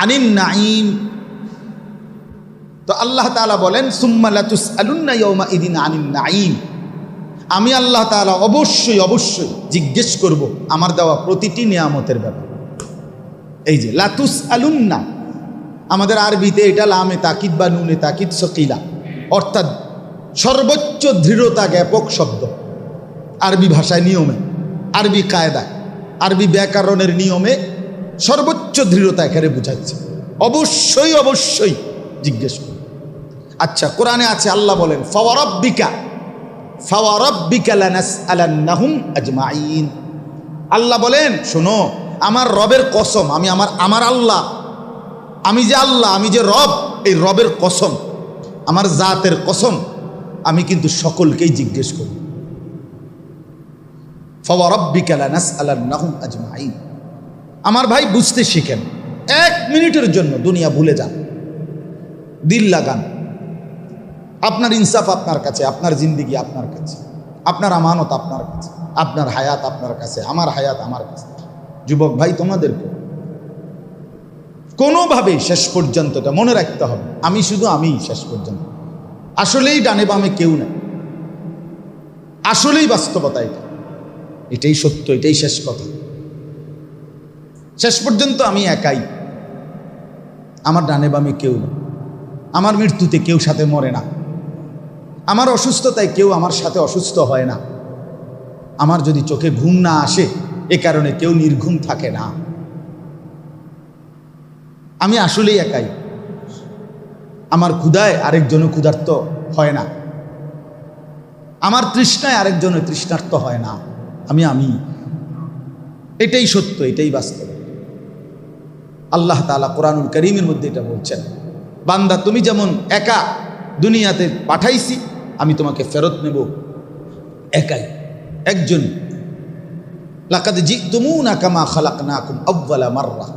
আনিন নাঈম। তো আল্লাহ তাআলা বলেন সুম্মা লাতুসআলুন্না ইয়াওমা ইদিন আনিন নাঈম। আমি আল্লাহ তাআলা অবশ্যই অবশ্যই জিজ্ঞেস করব আমার দেওয়া প্রতিটি নিয়ামতের ব্যাপারে। এই যে লাতুসআলুন্না, আমাদের আরবিতে এটা লামে তাকিদ বা নুনে তাকিদ সকিলা, অর্থাৎ সর্বোচ্চ দৃঢ়তা জ্ঞাপক শব্দ। আরবি ভাষায় নিয়মে, আরবি কায়দায়, আরবি ব্যাকরণের নিয়মে সর্বোচ্চ দৃঢ়তা এখানে বুঝাচ্ছে। অবশ্যই অবশ্যই জিজ্ঞেস করবে। আচ্ছা, কোরআনে আছে, আল্লাহ বলেন ফাওয়ারাব্বিকা লানাসআলান্নাহুম আজমাইন। আল্লাহ বলেন, শোনো, আমার রবের কসম, আমি আমার আল্লাহ, আমি যে আল্লাহ, আমি যে রব, এই রবের কসম, আমার জাতের কসম, আমি কিন্তু সকলকেই জিজ্ঞেস করি। ফাওয়ারাব্বিকা লানাসআলান্নাহুম আজমাইন। আমার ভাই, বুঝতে শিখেন। 1 মিনিটের জন্য দুনিয়া ভুলে যান, দিল লাগান। আপনার ইনসাফ আপনার কাছে, আপনার জিন্দেগি আপনার কাছে, আপনার আমানত আপনার কাছে, আপনার হায়াত আপনার কাছে, আমার হায়াত আমার কাছে। যুবক ভাই, তোমাদেরকে কোনোভাবেই শেষ পর্যন্ত এটা মনে রাখতে হবে, আমি শুধু আমি শেষ পর্যন্ত। আসলেই ডানে বামে কেউ নেই, আসলেই বাস্তবতা এটা, এটাই সত্য, এটাই শেষ কথা। শেষ পর্যন্ত আমি একাই, আমার ডানে বামে কেউ নেই। আমার মৃত্যুতে কেউ সাথে মরে না, আমার অসুস্থতায় কেউ আমার সাথে অসুস্থ হয় না, আমার যদি চোখে ঘুম না আসে এ কারণে কেউ নির্ঘুম থাকে না। আমি আসলেই একাই। আমার ক্ষুধায় আরেকজনও ক্ষুধার্ত হয় না, আমার তৃষ্ণায় আরেকজনের তৃষ্ণার্ত হয় না। আমি এটাই সত্য, এটাই বাস্তব। আল্লাহ তাআলা কোরআনুল কারীমের মধ্যে এটা বলছেন, বান্দা তুমি যেমন একা দুনিয়াতে পাঠাইছি, আমি তোমাকে ফেরত নেব একাই, একজন। লাকাদ জিতুমুনা কামা খালাকনাকুম আউয়ালা মাররা।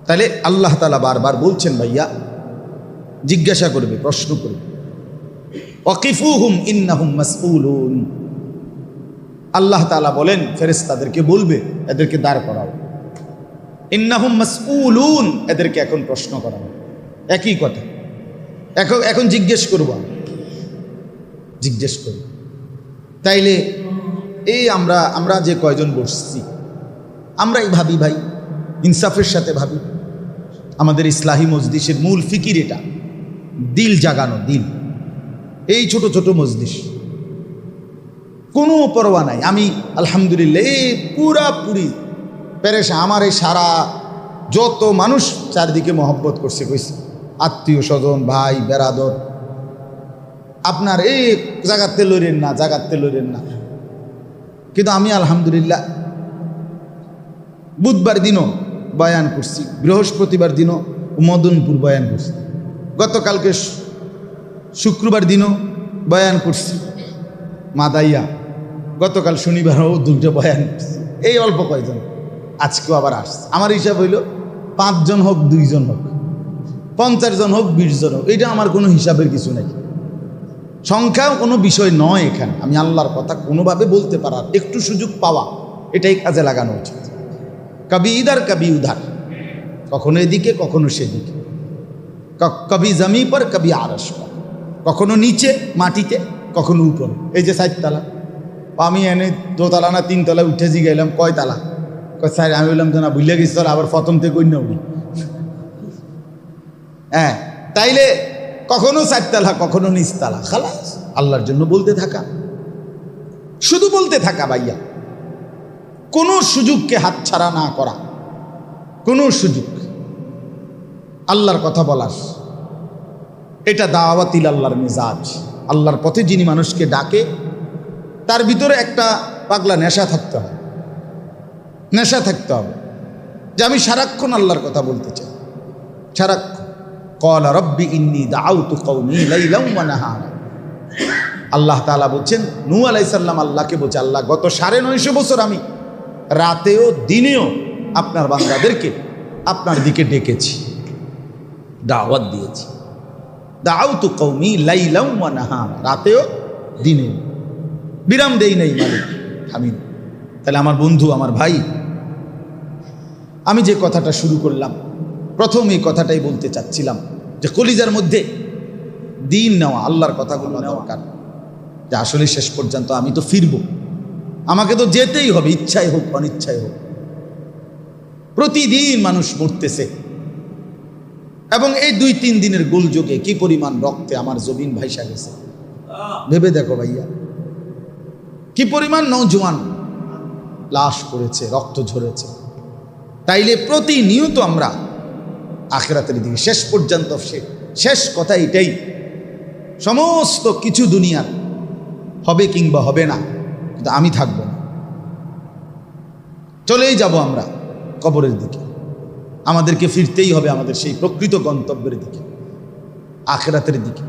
তাহলে আল্লাহ তাআলা বারবার বলছেন, ভাইয়া জিজ্ঞাসা করবে, প্রশ্ন করবে, ওয়াকিফুহুম ইন্নাহুম মাসউলুন। আল্লাহ তাআলা বলেন, ফেরেশতাদেরকে বলবে, এদেরকে দাঁড় করাও। ইন্নাহুম মাসউলুন, এদেরকে এখন প্রশ্ন করা হবে। একই কথা, এখন জিজ্ঞেস করব, জিজ্ঞেস করব। তাইলে এই আমরা যে কয়জন বসছি, আমরাই ভাবি ভাই, ইনসাফের সাথে ভাবি। আমাদের ইসলাহি মজলিসের মূল ফিকির এটা, দিল জাগানো, দিল। এই ছোট ছোট মজলিস, কোনো পরোয়া নাই। আমি আলহামদুলিল্লাহ এই পুরাপুরি পেরেশান। আমার এই সারা যত মানুষ চারদিকে মহব্বত করছে, কইছে আত্মীয় স্বজন, ভাই বেরাদর, আপনার এই জাগাতে লইরেন না, জাগাতে লইরেন না। কিন্তু আমি আলহামদুলিল্লাহ বুধবার দিনও বয়ান করছি, বৃহস্পতিবার দিনও মদনপুর বয়ান করছি, গতকালকে শুক্রবার দিনও বয়ান করছি মাদাইয়া, গতকাল শনিবারও 2টা বয়ান করছি। এই অল্প কয়জন, আজকেও আবার আসছে। আমার হিসাব হইল 5 জন হোক, 2 জন হোক, 50 জন হোক, 20 জন হোক, এটা আমার কোনো হিসাবের কিছু নাই। সংখ্যাও কোনো বিষয় নয় এখানে। আমি আল্লাহর কথা কোনোভাবে বলতে পারার একটু সুযোগ পাওয়া, এটাই কাজে লাগানো উচিত। কবি ইধার কবি উধার, কখনো এদিকে কখনো সেদিকে, কবি জমি পর কবি আরশ পর, কখনো নিচে মাটিতে, কখনো উপরে। এই যে 4 তলা, আমি এনে 2 তলা না 3 তলা উঠে গেলাম, কয় তালা? স্যার আমি বললাম তো না, ভুলে গেছি স্যার, আবার প্রথম থেকে অন্য উঠি। হ্যাঁ, তাইলে কখনো 4 তলা, কখনো নিচতলা। খালাস, আল্লাহর জন্য বলতে থাকা, শুধু বলতে থাকা ভাইয়া, কোনো সুযোগকে হাতছাড়া না করা, কোনো সুযোগ। আল্লাহর কথা বলার এটা দাওয়াতিল আল্লাহর মিজাজ। আল্লাহর পথে যিনি মানুষকে ডাকে, তার ভিতরে একটা পাগলা নেশা থাকতে হবে, নেশা থাকতে হবে যে আমি সারাক্ষণ আল্লাহর কথা বলতে চাই, সারাক্ষণ। ক্বালা রাব্বি ইন্নী দাআউতু কওমি লাইলাম ওয়া নাহারা। আল্লাহ তাআলা বলছেন, নূহ আলাইহিস সালাম আল্লাহকে বলছে, আল্লাহ গত 950 বছর আমি রাতেও দিনেও আপনার বান্দাদেরকে আপনার দিকে ডেকেছি, দাওয়াত দিয়েছি। দাআউতু কওমি লাইলাম ওয়া নাহারা, রাতেও দিনেও বিরাম দেই নাই মালিক আমি। তাহলে আমার বন্ধু, আমার ভাই, আমি যে কথাটা শুরু করলাম, প্রথম এই কথাটাই বলতে চাচ্ছিলাম যে কলিজার মধ্যে দিন নেওয়া, আল্লাহর কথাগুলো দরকার। যে আসলে শেষ পর্যন্ত আমি তো ফিরব, আমাকে তো যেতেই হবে, ইচ্ছাই হোক অনিচ্ছাই হোক। প্রতিদিন মানুষ মরতেছে, এবং এই 2-3 দিনের গোলযোগে কি পরিমাণ রক্তে আমার জমিন ভাইসা গেছে ভেবে দেখো ভাইয়া, কি পরিমাণ নওজোয়ান লাশ পড়েছে, রক্ত ঝরেছে। তাইলে প্রতিনিয়ত আমরা আখিরাতের দিকে। শেষ পর্যন্ত শেষ কথা এটাই, সমস্ত কিছু দুনিয়ার হবে কিংবা হবে না, কিন্তু আমি থাকবো না, চলেই যাব আমরা কবরের দিকে। আমাদেরকে ফিরতেই হবে আমাদের সেই প্রকৃত গন্তব্যের দিকে, আখিরাতের দিকে।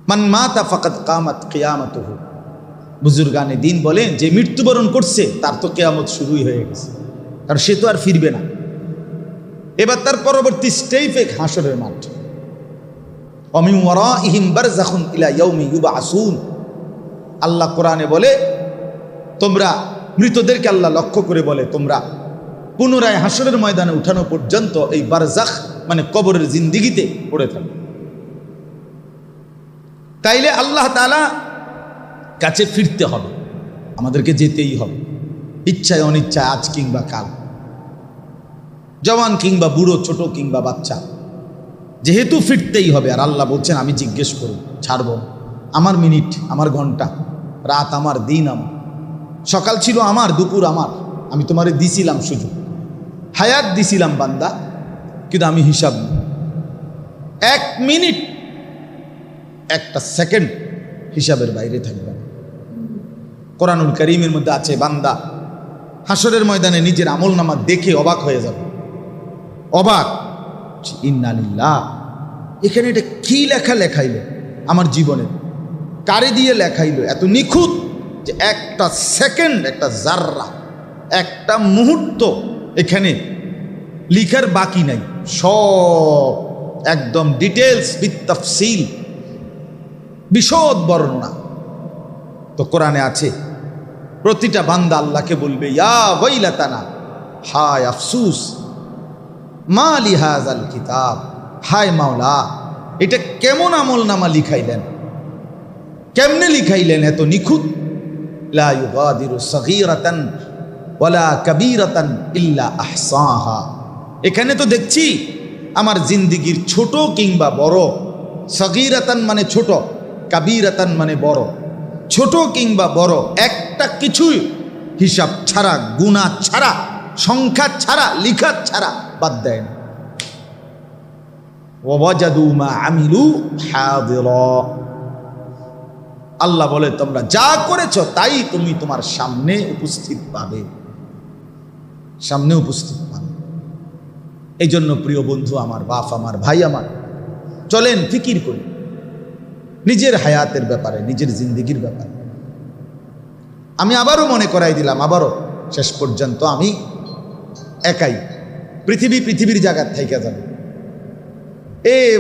মান মাতা ফাকাত কামাত কিয়ামাতুহু, বুজুর্গানে দিন বলেন যে মৃত্যুবরণ করছে তার তো কিয়ামত শুরুই হয়ে গেছে, কারণ সে তো আর ফিরবে না। এবার তার পরবর্তী স্টেপে হাসরের মাঠ। অমিন ওয়ারাইহিম বারযাখুন ইলা ইয়াউমি ইউবআসুন, আল্লাহ কোরআনে বলে তোমরা মৃতদেরকে আল্লাহ লক্ষ্য করে বলে তোমরা পুনরায় হাসরের ময়দানে উঠানো পর্যন্ত এই বারজাখ মানে কবরের জিন্দিগিতে পড়ে থাকবে। তাইলে আল্লাহ তাআলা কাছে ফিরতে হবে, আমাদেরকে যেতেই হবে, ইচ্ছায় অনিচ্ছায়, আজ কিংবা কাল, জওয়ান কিংবা বুড়ো, ছোট কিংবা বাচ্চা, যেহেতু ফিরতেই হবে। আর আল্লাহ বলছেন আমি জিজ্ঞেস করব, ছাড়ব। আমার মিনিট, আমার ঘন্টা, রাত আমার, দিন আমার, সকাল ছিল আমার, দুপুর আমার, আমি তোমারে দিছিলাম সুযোগ, হায়াত দিছিলাম বান্দা, কিন্তু আমি হিসাব নিই। 1 মিনিট, 1টা সেকেন্ড হিসাবের বাইরে থাকবে। কোরআনুল কারীমের মধ্যে আছে বান্দা হাসরের ময়দানে নিজের আমলনামা দেখে অবাক হয়ে যাবে, অবাক। ইন্না লিল্লাহ, এখানে এটা কি লেখাইলো আমার জীবনে, কারে দিয়ে লেখাইলো এত নিখুঁত যে একটা সেকেন্ড, একটা জাররা, একটা মুহূর্ত এখানে লিখার বাকি নাই, সব একদম ডিটেলস বিতাফসিল, বিশদ বর্ণনা। তো কোরআনে আছে প্রতিটা বান্দা আল্লাহকে বলবে ইয়া ওয়াইলাতানা, হায় আফসুস, মা লিহাযাল কিতাব, হায় মাওলা এটা কেমন আমলনামা লিখাইলেন, কেমনে লিখাইলেন এত নিখুঁত। লা ইউগাদিরু সগীরাতান ওয়ালা কাবীরাতান ইল্লা আহসাহা, এখানে তো দেখছি আমার জিন্দিগির ছোট কিংবা বড়, সগীরাতান মানে ছোট, কাবীরাতান মানে বড়, ছোট কিংবা বড় একটা কিছুই হিসাব ছাড়া, গুণা ছাড়া, সংখ্যা ছাড়া, লিখা ছাড়া বাদ দেয় না। ওয়াজাদু মা আমিলু হাদিরা, আল্লাহ বলে তোমরা যা করেছো তাই তুমি তোমার সামনে উপস্থিত পাবে, সামনে উপস্থিত পাবে। এই জন্য প্রিয় বন্ধু আমার, বাপ আমার, ভাই আমার, চলেন ফিকির করি নিজের হায়াতের ব্যাপারে, নিজের জিন্দিগির ব্যাপারে। আমি আবারও মনে করাই দিলাম, আবারও শেষ পর্যন্ত আমি একাই, পৃথিবীর জায়গার থাইকা যাবে।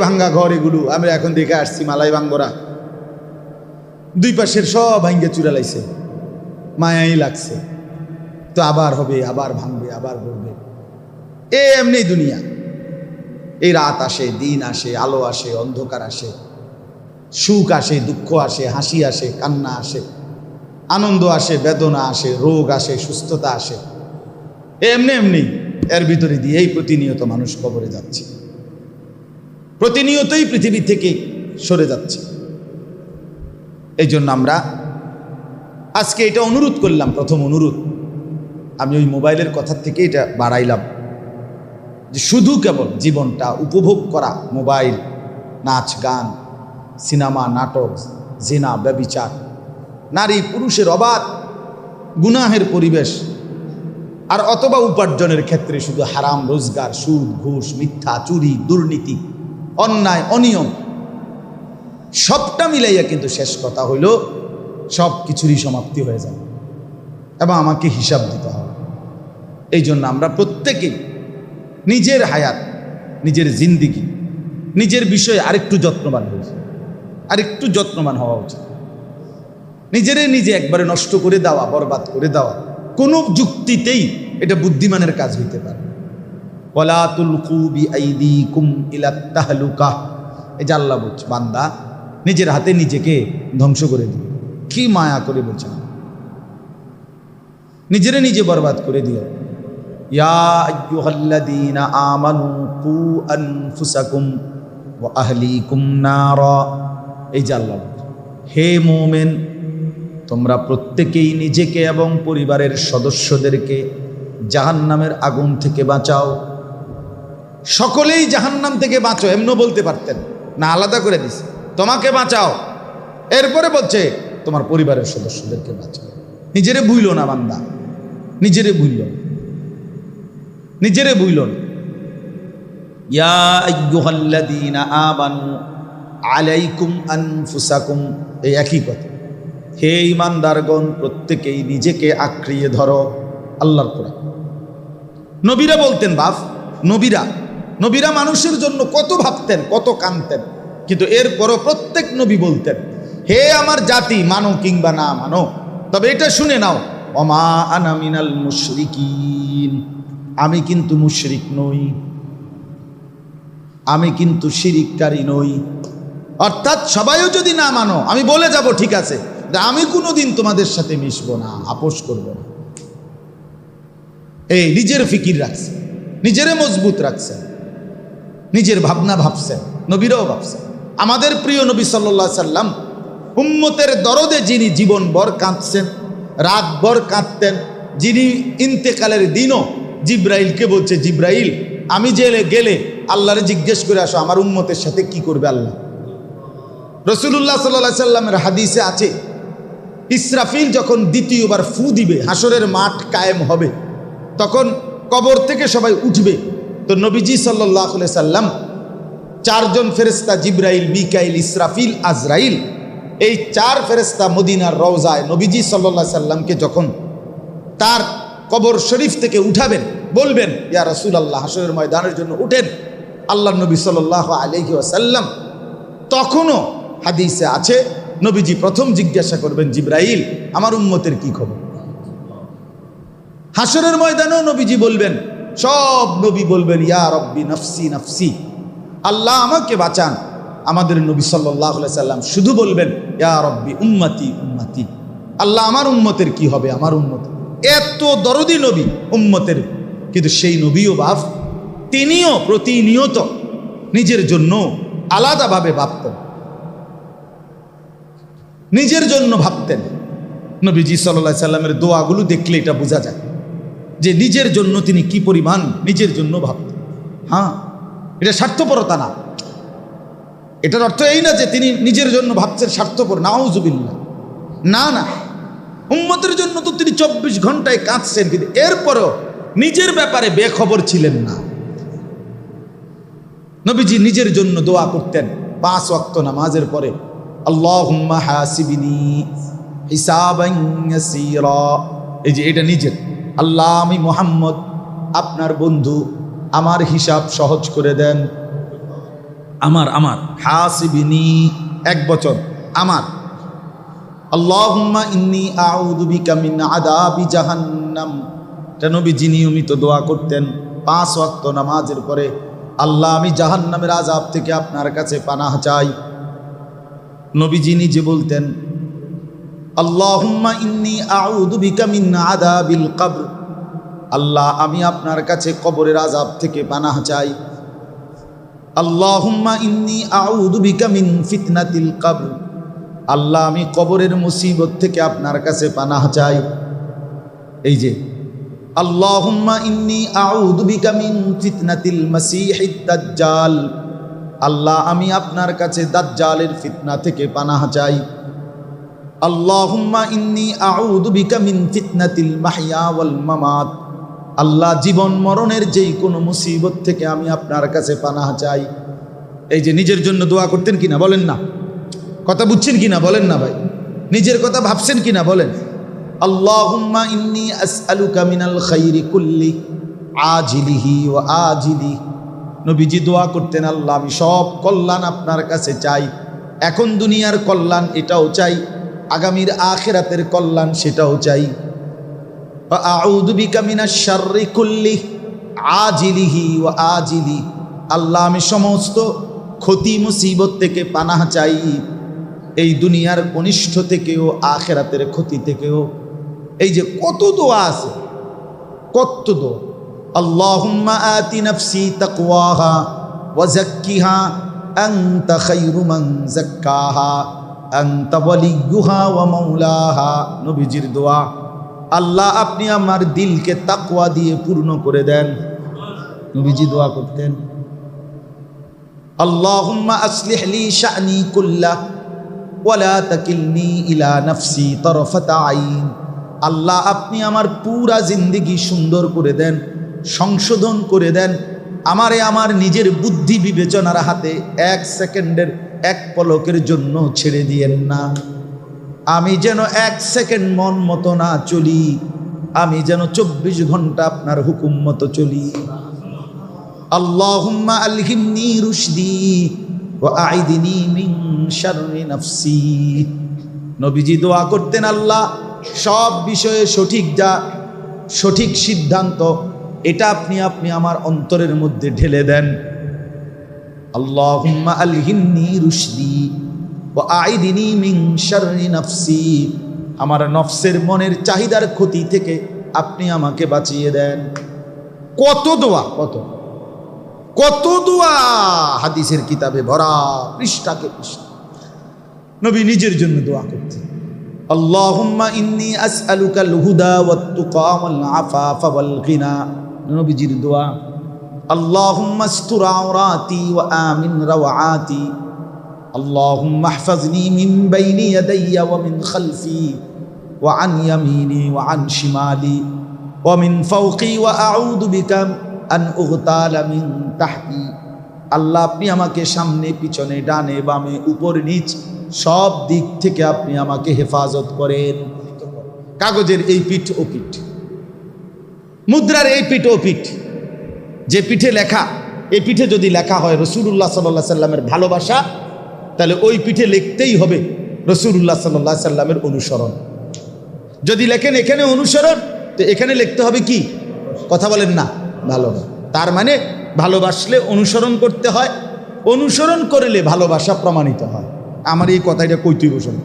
ভাঙ্গা ঘর এগুলো আমরা এখন দেখে আসছি, মালাই ভাঙ্গরা, দুই পাশের সব ভাঙ্গে চুরালাইছে, মায়াই লাগছে। তো আবার হবে, আবার ভাঙবে, আবার গড়বে, এমনি দুনিয়া। এই রাত আসে, দিন আসে, আলো আসে, অন্ধকার আসে, সুখ আসে, দুঃখ আসে, হাসি আসে, কান্না আসে, আনন্দ আসে, বেদনা আসে, রোগ আসে, সুস্থতা আসে, এমনি এর ভিতরে দিয়েই প্রতিনিয়ত মানুষ কবরে যাচ্ছে, প্রতিনিয়তই পৃথিবী থেকে সরে যাচ্ছে। এই জন্য আমরা আজকে এটা অনুরোধ করলাম, প্রথম অনুরোধ আমি ওই মোবাইলের কথা থেকে এটা বাড়াইলাম, যে শুধু কেবল জীবনটা উপভোগ করা, মোবাইল, নাচ গান, সিনেমা, নাটক, জিনা, ব্যভিচার, নারী পুরুষের অবাধ গুনাহের পরিবেশ, আর অথবা উপার্জনের ক্ষেত্রে শুধু হারাম রোজগার, সুদ, ঘুষ, মিথ্যা, চুরি, দুর্নীতি, অন্যায়, অনিয়ম, সবটা মিলাইয়া কিন্তু শেষ কথা হইল সব কিছুরই সমাপ্তি হয়ে যাবে এবং আমাকে হিসাব দিতে হবে। এই জন্য আমরা প্রত্যেকেই নিজের হায়াত, নিজের জিন্দিগি, নিজের বিষয়ে আরেকটু যত্নবান হয়েছে, আরেকটু যত্নবান হওয়া উচিত। নিজে একবারে নষ্ট করে দেওয়া, বরবাদ করে দেওয়া কোনো যুক্তিতেই এটা বুদ্ধিমানের কাজ হইতে পারে। ওয়ালা তুলকু বিআইদিকুম ইলাত তাহলুকা, এই যে আল্লাহ বলছে বান্দা নিজের হাতে নিজেকে ধ্বংস করে দিও। কি মায়া করে বলছেন, নিজে বরবাদ করে দিও। ইয়া আইয়ুহাল্লাযীনা আমানু কু আনফুসাকুম ওয়া আহলিকুম নারা, এই যে আল্লাহ বলছে হে মুমিন তোমরা প্রত্যেকেই নিজেকে এবং পরিবারের সদস্যদেরকে জাহান্নামের আগুন থেকে বাঁচাও। সকলেই জাহান্নাম থেকে বাঁচো এমনও বলতে পারতেন না, আলাদা করে দিছে তোমাকে বাঁচাও, এরপরে বলছে তোমার পরিবারের সদস্যদেরকে বাঁচাও। নিজেরে ভুইল না বান্দা, নিজেরে ভুইল না, নিজেরে ভুইল না। ইয়া আইয়ুহাল্লাযীনা আমানু আলাইকুম আনফুসাকুম, এই একই কথা। হে ঈমানদারগণ, প্রত্যেকেই নিজেকে আঁকড়িয়ে ধরো। আল্লাহর কোরআন। নবীরা বলতেন বাপ, নবীরা মানুষের জন্য কত ভাবতেন, কত কাঁদতেন, কিন্তু এরপরও প্রত্যেক নবী বলতেন, হে আমার জাতি, মানো কিংবা না মানো, তবে এটা শুনে নাও, ওমা আনা মিনাল মুশরিকিন, আমি কিন্তু মুশরিক নই, আমি কিন্তু শিরিককারী নই। অর্থাৎ সবাইও যদি না মানো, আমি বলে যাব ঠিক আছে, আমি কোনোদিন তোমাদের সাথে মিশবো না, আপোষ করব না। এই নিজের ফিকির রাখছে, নিজেরে মজবুত রাখছেন, নিজের ভাবনা ভাবছেন, নবীরাও ভাবছেন। আমাদের প্রিয় নবী সাল্লাল্লাহু আলাইহি সাল্লাম উম্মতের দরদে যিনি জীবনভর কাঁদছেন, রাতভর কাঁদতেন, যিনি ইন্তেকালের দিনও জিব্রাইলকে বলছে, জিব্রাইল আমি জেলে গেলে আল্লাহরে জিজ্ঞেস করে আসো আমার উম্মতের সাথে কি করবে আল্লাহ। রাসূলুল্লাহ সাল্লাল্লাহু আলাইহি সাল্লামের হাদিসে আছে, ইসরাফিল যখন দ্বিতীয়বার ফু দিবে, হাসরের মাঠ কায়েম হবে, তখন কবর থেকে সবাই উঠবে। তো নবীজি সাল্লাল্লাহু আলাইহি সাল্লাম চারজন ফেরেশতা, জিব্রাইল, মিকাইল, ইসরাফিল, আজরাইল, এই চার ফেরেশতা মদিনার রওজায় নবীজি সাল্লাল্লাহু আলাইহি সাল্লামকে যখন তার কবর শরীফ থেকে উঠাবেন, বলবেন ইয়া রাসূলুল্লাহ হাসরের ময়দানের জন্য উঠেন, আল্লাহর নবী সাল্লাল্লাহু আলাইহি ওয়াসাল্লাম তখনও হাদিসে আছে নবীজি প্রথম জিজ্ঞাসা করবেন, জিব্রাইল আমার উম্মতের কি খবর। হাসরের ময়দানেও নবীজি বলবেন, সব নবী বলবেন ইয়া রব্বি নফসি নফসি, আল্লাহ আমাকে বাঁচান। আমাদের নবী সাল্লাল্লাহু আলাইহি সাল্লাম শুধু বলবেন ইয়া রব্বি উম্মতি উম্মতি, আল্লাহ আমার উম্মতের কি হবে, আমার উম্মত। এত দরদি নবী উম্মতের, কিন্তু সেই নবীও বাপ, তিনিও প্রতিনিয়ত নিজের জন্য আলাদাভাবে ভাবতেন, নিজের জন্য ভাবতেন। নবীজি সাল্লাল্লাহু আলাইহি সাল্লামের দোয়াগুলো দেখলে এটা বোঝা যায় যে নিজের জন্য তিনি কি পরিমাণ নিজের জন্য ভাবতেন। হ্যাঁ, এটা স্বার্থপরতা না, এটার অর্থ এই না যে তিনি নিজের জন্য ভাবছেন স্বার্থপর, নাউজুবিল্লাহ, না না, উম্মতের জন্য তো তিনি 24 ঘন্টায় কাঁদছেন, কিন্তু এরপরও নিজের ব্যাপারে বেখবর ছিলেন না। নবীজি নিজের জন্য দোয়া করতেন 5 ওয়াক্ত নামাজের পরে, আল্লাহুম্মা হাসিবনি হিসাবান ইয়াসীরা। এই যে এটা নিজের, আল্লাহ আমি মুহাম্মদ আপনার বন্ধু, আমার হিসাব সহজ করে দেন। আমার হাসিবনি এক বচন, আমার। আল্লাহুম্মা ইন্নী আউযু বিকা মিন আযাবি জাহান্নাম। এটা নবীজি নিয়মিত দোয়া করতেন 5 ওয়াক্ত নামাজের পরে, আল্লাহ আমি জাহান্নামের আযাব থেকে আপনার কাছে পানাহ চাই। নবীজি নিজে বলতেন, আল্লাহুম্মা ইন্নী আউযু বিকা মিন আযাবিল কবর, আল্লাহ আমি আপনার কাছে কবরের আযাব থেকে পানাহ চাই। আল্লাহুম্মা ইন্নী আউযু বিকা মিন ফিতনাতিল কবর, আল্লাহ আমি কবরের মুসিবত থেকে আপনার কাছে পানাহ চাই। এই যে আল্লাহুম্মা ইন্নী আউযু বিকা মিন ফিতনাতিল মাসীহিদ দাজ্জাল, আল্লাহ আমি আপনার কাছে দাজ্জালের ফিতনা থেকে পানাহ চাই। আল্লাহুম্মা ইন্নী আউযু বিকা মিন ফিতনাতিল মাহইয়া ওয়াল মামাত, আল্লাহ জীবন মরণের যেই কোনো মুসিবত থেকে আমি আপনার কাছে পানাহ চাই। এই যে নিজের জন্য দোয়া করতেন কিনা বলেন না, কথা বুঝছেন কিনা বলেন না ভাই, নিজের কথা ভাবছেন কিনা বলেন। আল্লাহুম্মা ইন্নী আসআলুকা মিনাল খাইরি কুল্লি আজিলিহি ওয়া আজিলি, নবীজি দোয়া করতেন, আল্লাহ আমি সব কল্যাণ আপনার কাছে চাই, এখন দুনিয়ার কল্যাণ এটাও চাই, আগামীর আখিরাতের কল্যাণ সেটাও চাই। ওয়া আউযু বিকা মিনাশ শাররি কুল্লি আজিলিহি ওয়া আজিলি, আল্লাহ আমি সমস্ত ক্ষতি মুসিবত থেকে পানাহ চাই, এই দুনিয়ার অনিষ্ট থেকেও আখিরাতের ক্ষতি থেকেও। এই যে কত দোয়া আছে, কত দোয়া। আল্লাহুম্মা আতি নাফসি তাকওয়াহা ওয়া যাক্কিহা আনতা খায়রু মান যাক্কাহা আনতা ওয়ালিয়ুহা ওয়া মাওলাহা। নবীজির দোয়া, আল্লাহ আপনি আমার দিলকে তাকওয়া দিয়ে পূর্ণ করে দেন। নবীজি দোয়া করতেন। আল্লাহুম্মা আসলিহ লি শা'নি কুল্লাহ ওয়া লা তাকিলনি ইলা নাফসি তারফাতা আইন। আল্লাহ, আপনি আমার পুরা জিন্দেগি সুন্দর করে দেন, সংশোধন করে দেন, আমারে আমার নিজের বুদ্ধি বিবেচনার হাতে এক সেকেন্ডের এক পলকের জন্য ছেড়ে দিয়েন না। আমি যেন এক সেকেন্ড মন মতো না চলি, আমি যেন 24 ঘন্টা আপনার হুকুম মতো চলি। আল্লাহুম্মা আলহিমনি রুশদি ওয়া আইদিনি মিন শাররি নাফসি। নবীজি দোয়া করতেন, আল্লাহ সব বিষয়ে সঠিক সিদ্ধান্ত এটা আপনি আমার অন্তরের মধ্যে ঢেলে দেন। আল্লাহুম্মা আলহিমনি রুশদি ওয়া আইদিনি মিন শাররি নাফসি। আমার নফসের মনের চাহিদার ক্ষতি থেকে আপনি আমাকে বাঁচিয়ে দেন। কত দোয়া, কত দোয়া হাদিসের কিতাবে ভরা, পৃষ্ঠাকে পৃষ্ঠা নবী নিজের জন্য দোয়া করতেন। আল্লাহুম্মা ইন্নী আসআলুকাল হুদা ওয়াত তুকা ওয়াল আফাফা ওয়াল গিনা। নবীজির দোয়া, আল্লাহুম্মা আস্তুর আওরাতি ওয়া আমিন রাওয়াতি। আল্লাহুম্মা ইহফাজনি মিন বাইনি ইয়াদাইয়া ওয়া মিন খালফি ওয়া আন ইয়ামিনি ওয়া আন শিমালি ওয়া মিন ফাওকি ওয়া আউযু বিকা আন উগতালা মিন তাহতি। আল্লাহ, আপনি আমাকে সামনে পিছনে ডানে বামে উপর নিচ সব দিক থেকে আপনি আমাকে হেফাজত করেন। কাগজের এই পিঠ ও পিঠ, মুদ্রার এই পিঠ ও পিঠ, যে পিঠে লেখা, এই পিঠে যদি লেখা হয় রাসূলুল্লাহ সাল্লাল্লাহু আলাইহি সাল্লামের ভালোবাসা, তাহলে ওই পিঠে লিখতেই হবে রাসূলুল্লাহ সাল্লাল্লাহু আলাইহি সাল্লামের অনুসরণ। যদি লেখেন এখানে অনুসরণ, তো এখানে লিখতে হবে কি? কথা বলেন না, ভালোবাসা। তার মানে ভালোবাসলে অনুসরণ করতে হয়, অনুসরণ করলে ভালোবাসা প্রমাণিত হয়। আমার এই কথাটা কইতেই বসুন,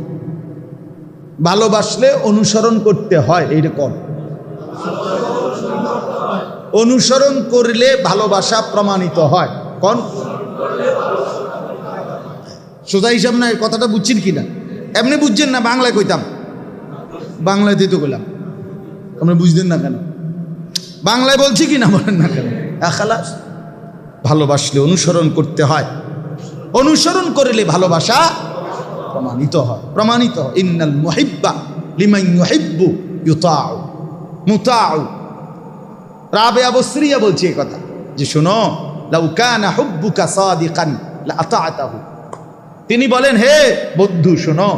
ভালোবাসলে অনুসরণ করতে হয়। এইটা কর, অনুসরণ করলে ভালোবাসা প্রমাণিত হয়। কোন সোজা হিসাব না? এই কথাটা বুঝছেন কিনা? এমনি বুঝছেন না? বাংলায় কইতাম, বাংলাতেই তো কইলাম, আপনি বুঝতেন না কেন? বাংলায় বলছি কিনা বলেন না কেন? খালাস, ভালোবাসলে অনুসরণ করতে হয়, অনুসরণ করলে ভালোবাসা প্রমাণিত হয়, প্রমাণিত হয়। ইন্নাল মুহিব্বা লিমান ইউহিব্বু ইউতাউ মুতাউ। রাবিয়া বসরিয়া বলছে এই কথা, যে শোনো, লাউ কানা হুব্বুকা সাদিকান লা আতা'তাহু। তিনি বলেন, হে বন্ধু শোনো,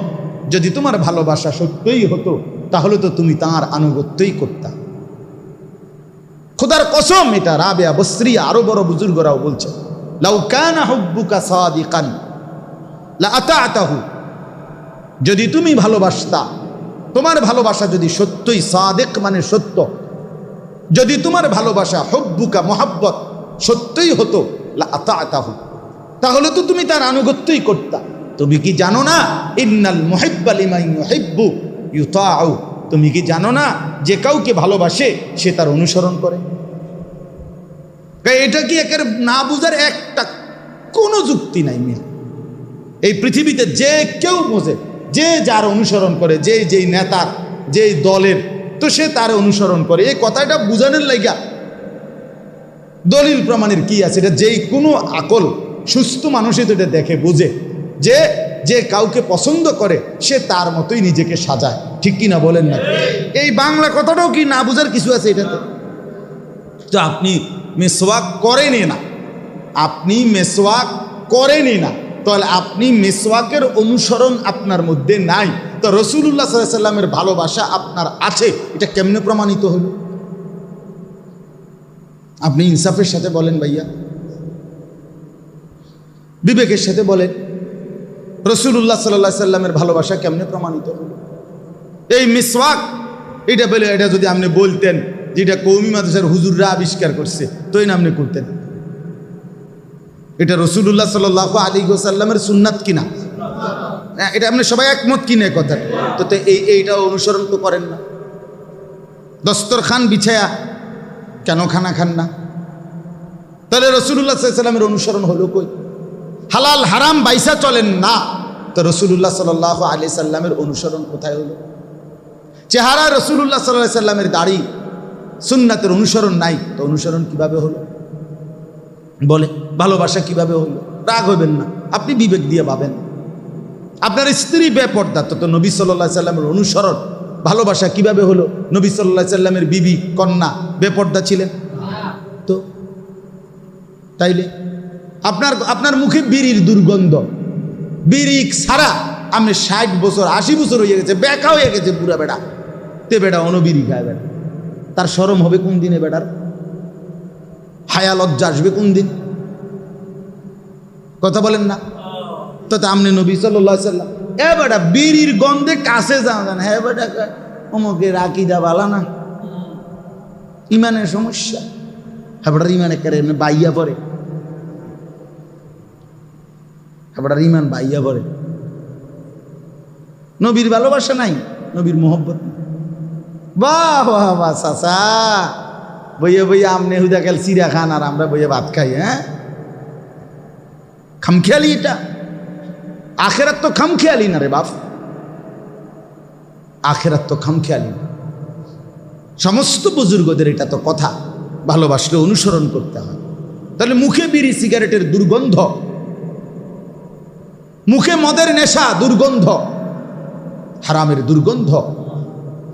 যদি তোমার ভালোবাসা সত্যই হতো তাহলে তো তুমি তার আনুগত্যই করতা। খোদার কসম, এটা রাবিয়া বসরিয়া, আরো বড় বুজুর্গরাও বলছে, লাউ কানা হুব্বুকা সাদিকান লা আতা'তাহু। যদি তুমি ভালোবাসতা, তোমার ভালোবাসা যদি সত্যই, সাদিক মানে সত্য, যদি তোমার ভালোবাসা হুব্বুকা মুহাব্বত সত্যই হতো, লা আতা'তাহু, তাহলে তো তুমি তার আনুগত্যই করতা। তুমি কি জানো না, ইন্নাল মুহিব্বা লিমান ইউহিব্বু ইউতাউ। তুমি কি জানো না, যে কাউকে ভালোবাসে সে তার অনুসরণ করে? এটা কি একের না বুঝার একটা কোনো যুক্তি নাই মেয়ে। এই পৃথিবীতে যে কেউ বোঝে, যে যার অনুসরণ করে, যেই নেতার, যেই দলের, তো সে তার অনুসরণ করে। এই কথাটা বুঝানোর লাইগা দলিল প্রমাণের কি আছে? এটা যেই কোনো আকল সুস্থ মানুষই তো এটা দেখে বুঝে, যে কাউকে পছন্দ করে সে তার মতোই নিজেকে সাজায়। ঠিক কি না বলেন না? এই বাংলা কথাটাও কি না বুঝার কিছু আছে এটাতে? তো আপনি মেসওয়াক করেনই না, আপনি মেসওয়াক করেনই না, তাহলে আপনি মেসওয়াকের অনুসরণ আপনার মধ্যে নাই, তো রাসূলুল্লাহ সাল্লাল্লাহু আলাইহি সাল্লামের ভালোবাসা আপনার আছে, এটা কেমনে প্রমাণিত হলো? আপনি ইনসাফের সাথে বলেন ভাইয়া, বিবেকের সাথে বলেন, রাসূলুল্লাহ সাল্লাল্লাহু আলাইহি সাল্লামের ভালোবাসা কেমনে প্রমাণিত হলো? এই মিসওয়াক এটা বলে, এটা যদি আপনি বলতেন যেটা কওমি মাদ্রাসার হুজুররা আবিষ্কার করছে, তো এই আপনি করতেন। এটা রাসূলুল্লাহ সাল্লাল্লাহু আলাইহি ওয়াসাল্লামের সুন্নাত কিনা? এটা আপনি সবাই একমত কিনা কথা? তো এইটা অনুসরণ তো করেন না। দস্তরখান বিছায়া কেন খানা খান না? তাহলে রাসূলুল্লাহ সাল্লাল্লাহু আলাইহি ওয়াসাল্লামের অনুসরণ হলো কই? হালাল হারাম বাইসা চলেন না, তো রাসূলুল্লাহ সাল্লাল্লাহু আলাইহি সাল্লামের অনুসরণ কোথায় হলো? চেহারা রাসূলুল্লাহ সাল্লাল্লাহু আলাইহি সাল্লামের দাড়ি, সুন্নাতের অনুসরণ নাই, তো অনুসরণ কিভাবে হলো? বলে ভালোবাসা কিভাবে হলো? রাগ হবেন না, আপনি বিবেক দিয়ে ভাবেন। আপনার স্ত্রী বেপর্দা, তো নবী সাল্লাল্লাহু আলাইহি সাল্লামের অনুসরণ ভালোবাসা কিভাবে হলো? নবী সাল্লাল্লাহু আলাইহি সাল্লামের বিবি কন্যা বেপর্দা ছিলেন তো, তাইলে আপনার মুখে বিড়ির দুর্গন্ধ, বিড়ি ছাড়া আপনি 60 বছর 80 বছর হয়ে গেছে, বেকা হয়ে গেছে পুরা বেটা, তে বেটা অনবিড়ি খায় বেটা, তার শরম হবে কোন দিনে? বেটার হায়া লজ্জা আসবে কোন দিন? কথা বলেন না তো? আমনে নবী সাল্লাল্লাহু আলাইহি সাল্লাম এ বেটা বিড়ির গন্ধে কাছে যান, হ্যাঁ বেটা অমুকে রাকিদা বালা না, ইমানের সমস্যা, হ্যাঁ বেটার ইমানে করে বাইয়া পড়ে, হ্যাঁ বেটার ইমান বাইয়া পড়ে। নবীর ভালোবাসা নাই, নবীর মোহব্বত নাই। বাহ বাহ বাহ চাচা, বইয়ে বইয়ে আমনে হুদা গেল চিড়া খান আর আমরা বইয়ে ভাত খাই। হ্যাঁ, খামখেয়ালি এটা। আখেরাত তো খামখেয়ালি না রে বাপ, আখেরাত তো খামখেয়ালি না। সমস্ত বুজুর্গদের এটা তো কথা, ভালোবাসলে অনুসরণ করতে হয়। তাহলে মুখে বিড়ি সিগারেটের দুর্গন্ধ, মুখে মদের নেশা দুর্গন্ধ, হারামের দুর্গন্ধ,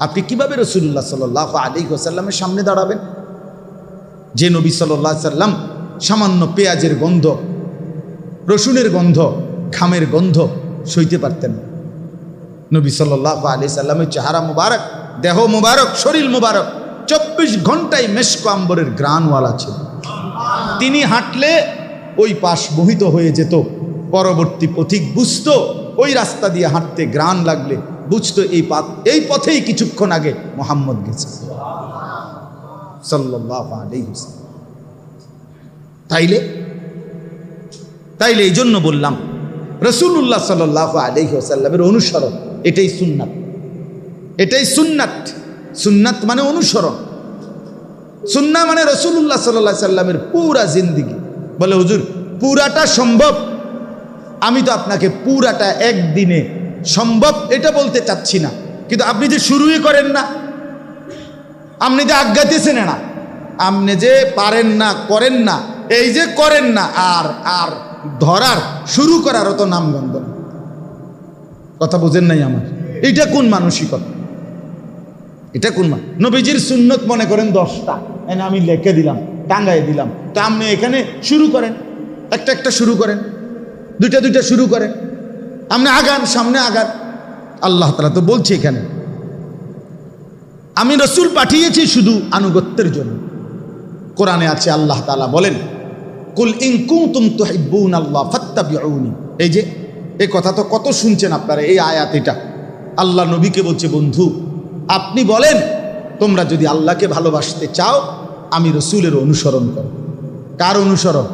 আপনি কিভাবে রাসূলুল্লাহ সাল্লাল্লাহু আলাইহি ওয়াসাল্লামের সামনে দাঁড়াবেন? যে নবী সাল্লাল্লাহু আলাইহি ওয়াসাল্লাম সামান্য পেঁয়াজের গন্ধ, রসুনের গন্ধ, ঘামের গন্ধ সইতে পারতেন না। নবী সাল্লাল্লাহু আলাইহি সাল্লামের চেহারা মুবারক, দেহ মুবারক, শরীর মুবারক 24 ঘন্টায় মেশক আম্বরের গ্রানওয়ালা ছিল। তিনি হাঁটলে ওই পাশ মোহিত হয়ে যেত, পরবর্তী পথিক বুঝতো ওই রাস্তা দিয়ে হাঁটতে গ্রান লাগলে বুঝতো এই পথেই কিছুক্ষণ আগে মুহাম্মদ গেছে সাল্লাল্লাহু আলাইহি ওয়াসাল্লাম। তাইলে এই জন্য বললাম রাসূলুল্লাহ সাল্লাল্লাহু আলাইহি ওয়াসাল্লামের অনুসরণ এটাই সুন্নাত, এটাই সুন্নাত। সুন্নাত মানে অনুসরণ, সুন্নাহ মানে রাসূলুল্লাহ সাল্লাল্লাহু আলাইহি ওয়াসাল্লামের পুরা জিন্দেগি। বলে হুজুর পুরাটা সম্ভব? আমি তো আপনাকে পুরাটা একদিনে সম্ভব এটা বলতে চাচ্ছি না, কিন্তু আপনি যে শুরুই করেন না, আপনি যে আজ্ঞাতেছেন না, আপনি যে পারেন না, করেন না, এই যে করেন না, আর ধরার শুরু করারও তো নামগন্ধ না। কথা বুঝেন নাই আমার? এটা কোন মানসিকতা? এটা কোন নবীজির সুন্নত মনে করেন 10টা, এনে আমি লিখে দিলাম, টাঙ্গাই দিলাম, তা আপনি এখানে শুরু করেন, একটা একটা শুরু করেন, দুইটা দুইটা শুরু করেন, আপনি আগান, সামনে আগান। আল্লাহ তাআলা তো বলছে এখানে আমি রসুল পাঠিয়েছি শুধু আনুগত্যের জন্য। কোরআনে আছে আল্লাহ তাআলা বলেন কুল ইন কুনতুম তুহিব্বুনাল্লাহ ফাত্তাবিউনি। এই যে এই কথা তো কত শুনছেন আপনারা, এই আয়াত এটা আল্লাহ নবীকে বলছে, বন্ধু আপনি বলেন তোমরা যদি আল্লাহকে ভালোবাসতে চাও আমি রসুলের অনুসরণ করো। কার অনুসরণ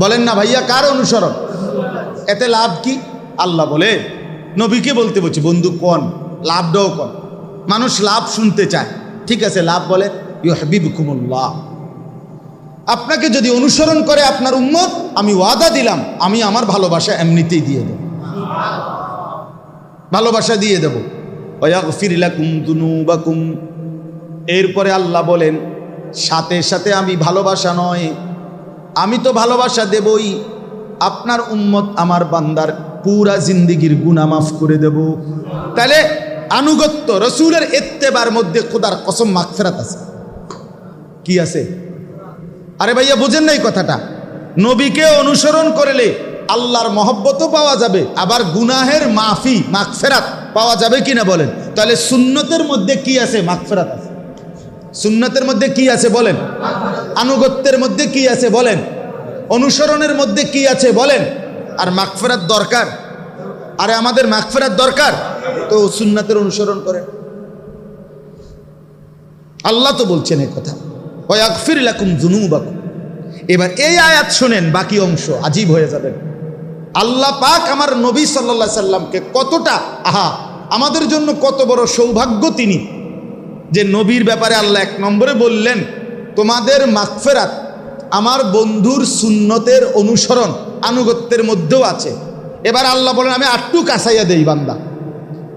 বলেন না ভাইয়া, কার অনুসরণ? এতে লাভ কি? আল্লাহ বলে নবীকে বলতে বলছে, বন্ধু কোন লাভটাও কোন? মানুষ লাভ শুনতে চায়, ঠিক আছে লাভ বলে ইউহিব্বুকুমুল্লাহ। আপনাকে যদি অনুসরণ করে আপনার উম্মত, আমি ওয়াদা দিলাম আমি আমার ভালোবাসা এমনিতেই দিয়ে দেব, ভালোবাসা দিয়ে দেব। ওয়াগফির লাকুম যুনুবাকুম। এরপরে আল্লাহ বলেন সাথে সাথে আমি ভালোবাসা নয়, আমি তো ভালোবাসা দেবই, আপনার উম্মত আমার বান্দার পুরা জিন্দেগির গুনাহ মাফ করে দেব। তাহলে আনুগত্য রসুলের ইত্তেবার মধ্যে খোদার কসম মাগফিরাত আছে। কি আছে? আরে ভাইয়া বুঝেন না এই কথাটা? নবীকে অনুসরণ করলে আল্লাহর মহব্বতও পাওয়া যাবে, আবার গুনাহের মাফি মাগফিরাত পাওয়া যাবে কিনা বলেন? তাহলে সুন্নতের মধ্যে কি আছে? মাগফিরাত আছে। সুন্নতের মধ্যে কি আছে বলেন? আনুগত্যের মধ্যে কি আছে বলেন? অনুসরণের মধ্যে কি আছে বলেন? আর মাগফিরাত দরকার। আরে আমাদের মাগফিরাত দরকার, তো সুন্নতের অনুসরণ করেন। আল্লাহ তো বলছেন এই কথা, ওয়াগফির লাকুম যুনুবাকুম। এবার এই আয়াত শুনেন, বাকি অংশ আজীব হয়ে যাবেন। আল্লাহ পাক আমার নবী সাল্লাল্লাহু আলাইহি সাল্লামকে কতটা, আমাদের জন্য কত বড় সৌভাগ্য তিনি, যে নবীর ব্যাপারে আল্লাহ 1 নম্বরে বললেন তোমাদের মাগফিরাত আমার বন্ধুর সুন্নতের অনুসরণ আনুগত্যের মধ্যেও আছে। এবার আল্লাহ বলেন আমি আরটু কাছাইয়া দেই, বান্দা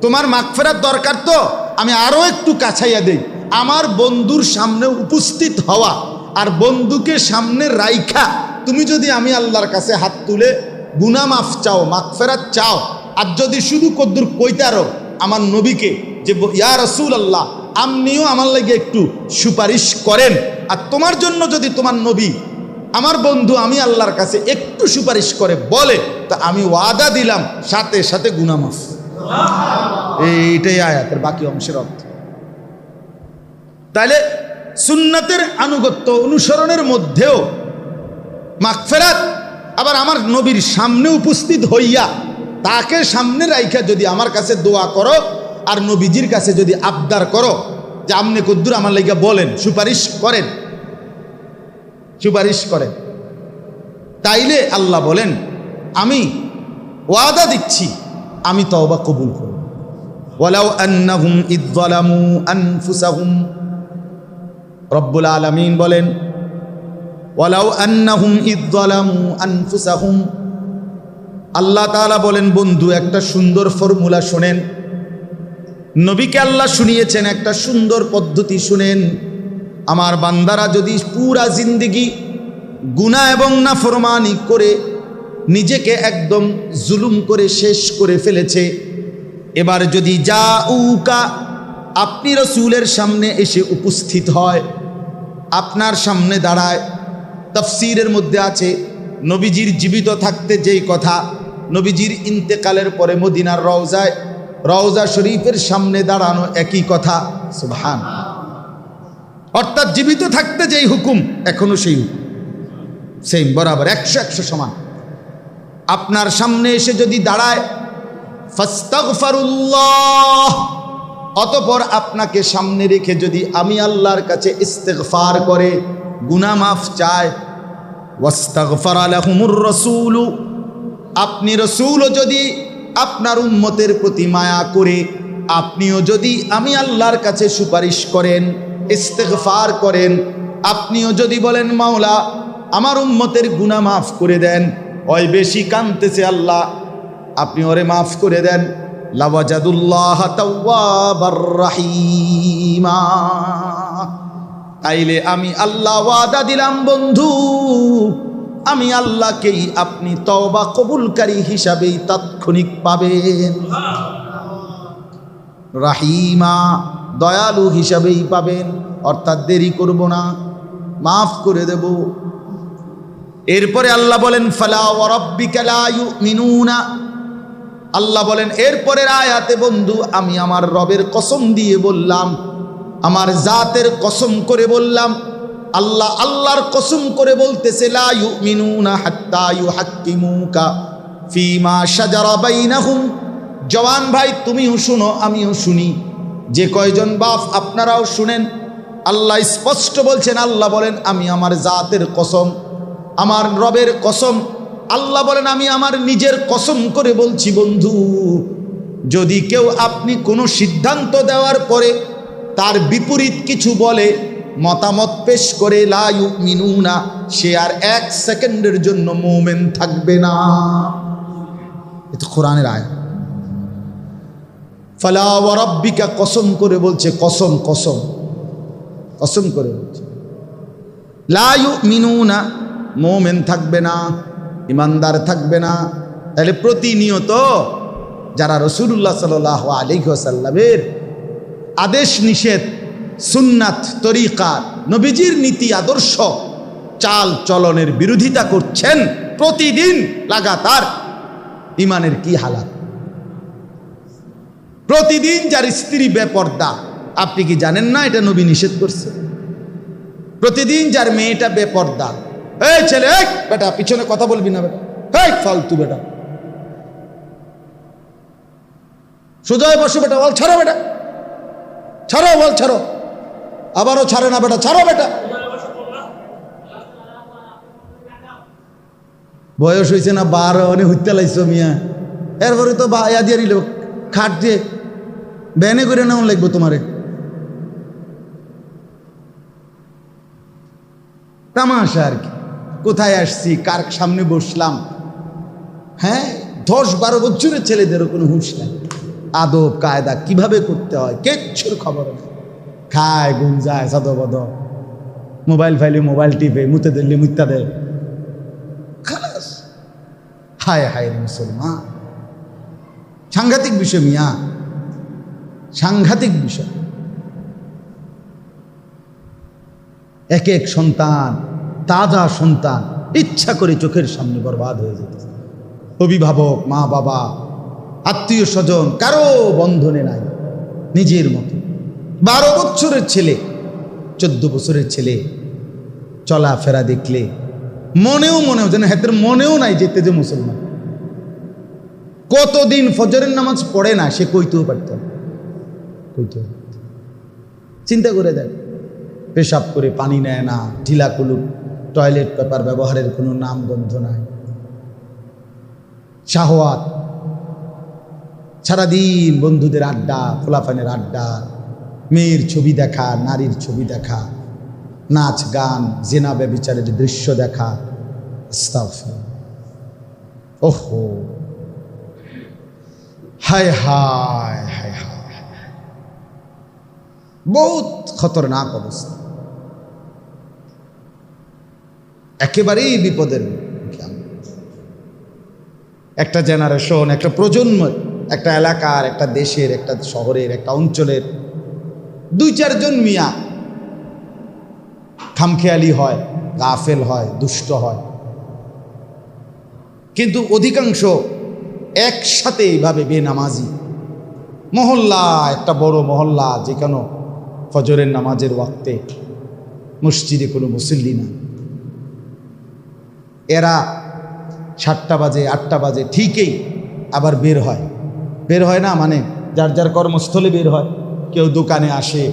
তোমার মাগফিরাত দরকার তো আমি আরো একটু কাছাইয়া দেই। আমার বন্ধুর সামনে উপস্থিত হওয়া আর বন্ধুকে সামনে রাইখা তুমি যদি আমি আল্লাহর কাছে হাত তুলে গুনাহ মাফ চাও, মাগফিরাত চাও, আর যদি শুধু কদ্দুর কইতারো আমার নবীকে যে ইয়া রাসূলুল্লাহ আপনিও আমার লাগে একটু সুপারিশ করেন, আর তোমার জন্য যদি তোমার নবী আমার বন্ধু আমি আল্লাহর কাছে একটু সুপারিশ করে বলে, তা আমি ওয়াদা দিলাম সাথে সাথে গুনাহ মাফ। এইটাই আয়াতের বাকি অংশের অর্থ। তাহলে সুন্নাতের আনুগত্য অনুসরণের মধ্যেও মাগফিরাত, আবার আমার নবীর সামনে উপস্থিত হইয়া তাকে সামনে রাইখা যদি আমার কাছে দোয়া করো আর নবীজির কাছে যদি আবদার করো যে আপনি কদ্দুর আমার লাইগা বলেন, সুপারিশ করেন, সুপারিশ করেন, তাইলে আল্লাহ বলেন আমি ওয়াদা দিচ্ছি আমি তওবা কবুল করব। ওয়ালাউ আন্নাহুম ইয যালামু আনফুসাহুম, রব্বুল আলামিন বলেন ওয়ালাউ আন্নাহুম ইয যালামু আনফুসাহুম, আল্লাহ তাআলা বলেন বন্ধু একটা সুন্দর ফর্মুলা শোনেন, নবীকে আল্লাহ শুনিয়েছেন একটা সুন্দর পদ্ধতি শুনেন। আমার বান্দারা যদি পুরা জিন্দেগি গুনাহ এবং নাফরমানি করে নিজেকে একদম জুলুম করে শেষ করে ফেলেছে, এবার যদি জাউকা আপনি রাসূলের সামনে এসে উপস্থিত হয়, আপনার সামনে দাঁড়ায়, তাফসীরের মধ্যে আছে নবীজির জীবিত থাকতে যেই কথা, নবীজির ইন্তেকালের পরে মদিনার রওজা শরীফের সামনে দাঁড়ানো একই কথা, সুবহানাল্লাহ। অর্থাৎ জীবিত থাকতে যেই হুকুম এখনো সেই হুকুম, সেম বরাবর 100 সমান। আপনার সামনে এসে যদি দাঁড়ায় ফাস্তাগফিরুল্লাহ, অতঃপর আপনাকে সামনে রেখে যদি আমি আল্লাহর কাছে ইস্তেগফার করে গুনাহ মাফ চায়, ওয়াস্তাগফারা লাহুমুর রাসূল, আপনি রাসূলও যদি আপনার উম্মতের প্রতি মায়া করে আপনিও যদি আমি আল্লাহর কাছে সুপারিশ করেন, ইস্তেগফার করেন, আপনিও যদি বলেন মাওলা আমার উম্মতের গুনাহ মাফ করে দেন, ওই বেশি কাঁদতেছে আল্লাহ আপনি ওরে মাফ করে দেন, লাওয়াজাদুল্লাহ তাওয়াবার রাহিমা, তাইলে আমি আল্লাহ ওয়াদা দিলাম বন্ধু আমি আল্লাহকেই আপনি তওবা কবুলকারী হিসাবেই তাৎক্ষণিক পাবেন, রাহিমা দয়ালু হিসাবেই পাবেন, অর্থাৎ দেরি করব না, মাফ করে দেব। এরপরে আল্লাহ বলেন ফালা ওয়া রাব্বিকা লা ইউমিনুনা, আল্লাহ বলেন এরপরের আয়াতে বন্ধু আমি আমার রবের কসম দিয়ে বললাম, আমার জাতের কসম করে বললাম, আল্লাহ আল্লাহর কসম করে বলতেছে লা ইউমিনুনা হাত্তা ইউহাক্কিমুকা ফীমা শাজারা বাইনাহুম। জওয়ান ভাই তুমিও শুনো আমিও শুনি, যে কয়জন বাপ আপনারাও শুনেন, আল্লাহ স্পষ্ট বলছেন, আল্লাহ বলেন আমি আমার জাতের কসম, আমার রবের কসম, আল্লাহ বলেন আমি আমার নিজের কসম করে বলছি বন্ধু, যদি কেউ আপনি কোনো সিদ্ধান্ত দেওয়ার পরে তার বিপরীত কিছু বলে, মতামত পেশ করে, লা ইউমিনুনা, সে আর 1 সেকেন্ডের জন্য মুমিন থাকবে না। এটা কোরআনের আয়াত। ফালা ওয়া রাব্বিকা, কসম করে বলছে, কসম কসম কসম করে বলছে, লা ইউমিনুনা, মুমিন থাকবে না, ইমানদার থাকবে না। তাহলে প্রতিনিয়ত যারা রাসূলুল্লাহ সাল্লাল্লাহু আলাইহি ওয়াসাল্লামের আদেশ নিষেধ, সুন্নাত, তরিকা, নবীজির নীতি আদর্শ, চাল চলনের বিরোধিতা করছেন প্রতিদিন লাগাতার, ইমানের কি হালাত। প্রতিদিন যার স্ত্রী বেপর্দা, আপনি কি জানেন না এটা নবী নিষেধ করছে? প্রতিদিন যার মেয়েটা বেপর্দা, এই ছেলে এই বেটা পিছনে কথা বলবি না বেটা, এই ফালতু বেটা, সোজা হয়ে বসো বেটা, বল ছাড়ো বেটা, ছাড়ো, বল ছাড়ো, আবারও ছাড়ে না বেটা, ছাড়ো বেটা। বয়স হয়েছে না 12, অনেক হইতে লাইছো মিয়া, এরপরে তো ইয়া দিয়ে দিল, খাট দিয়ে ব্যানে করে নেওয়া লাগবো তোমারে। তামাশা আর কি, কোথায় আসছি, কার সামনে বসলাম। হ্যাঁ, 10-12 বছরের ছেলেদেরও কোনো হুঁশ নাই, আদব কায়দা কিভাবে করতে হয় কিচ্ছুর খবর নেই, খায় গুম যায় সাদবদ, মোবাইল ফাইলে মোবাইল টিপে, মুতে দিল্লি মুত্তা দেয়, হায় হায় রে মুসলমান, সাংঘাতিক বিষয় মিয়া, সাংঘাতিক বিষয়। এক এক সন্তান, তাজা সন্তান ইচ্ছা করে চোখের সামনে বরবাদ হয়ে যেতেছে। অভিভাবক, মা বাবা, আত্মীয় স্বজন কারো বন্ধনে নাই, নিজের মতো। 12 বছরের ছেলে, 14 বছরের ছেলে চলাফেরা দেখলে মনেও যেন হাতের মনেও নাই যেতে যে মুসলমান। কতদিন ফজরের নামাজ পড়ে না সে কইতেও পারত না, কইতেও। চিন্তা করে দেখ, পেশাব করে পানি নেয় না, ঢিলা কুলুপ, টয়লেট পেপার ব্যবহারের কোনো নাম গন্ধ নাই, শাহওয়াত, সারাদিন বন্ধুদের আড্ডা, ফোলাফানের আড্ডা, মেয়ের ছবি দেখা, নারীর ছবি দেখা, নাচ গান, জেনা ব্যভিচারের দৃশ্য দেখা। আস্তাগফিরুল্লাহ, ওহো, হায় হায় হায় হায়, বহুত খতরনাক অবস্থা, একেবারেই বিপদের মুখে। একটা জেনারেশন, একটা প্রজন্ম, একটা এলাকার, একটা দেশের, একটা শহরের, একটা অঞ্চলের 2-4 জন মিয়া খামখেয়ালি হয়, গাফেল হয়, দুষ্ট হয়, কিন্তু অধিকাংশ একসাথে এইভাবে বেনামাজি। মহল্লা, একটা বড় মহল্লা, যেখানে ফজরের নামাজের ওয়াক্তে মসজিদে কোনো মুসল্লি না, এরা 7টা বাজে 8টা বাজে ঠিকই আবার বের হয় না, মানে যার যার কর্মস্থলে বের হয়। কেউ দোকানে আসে,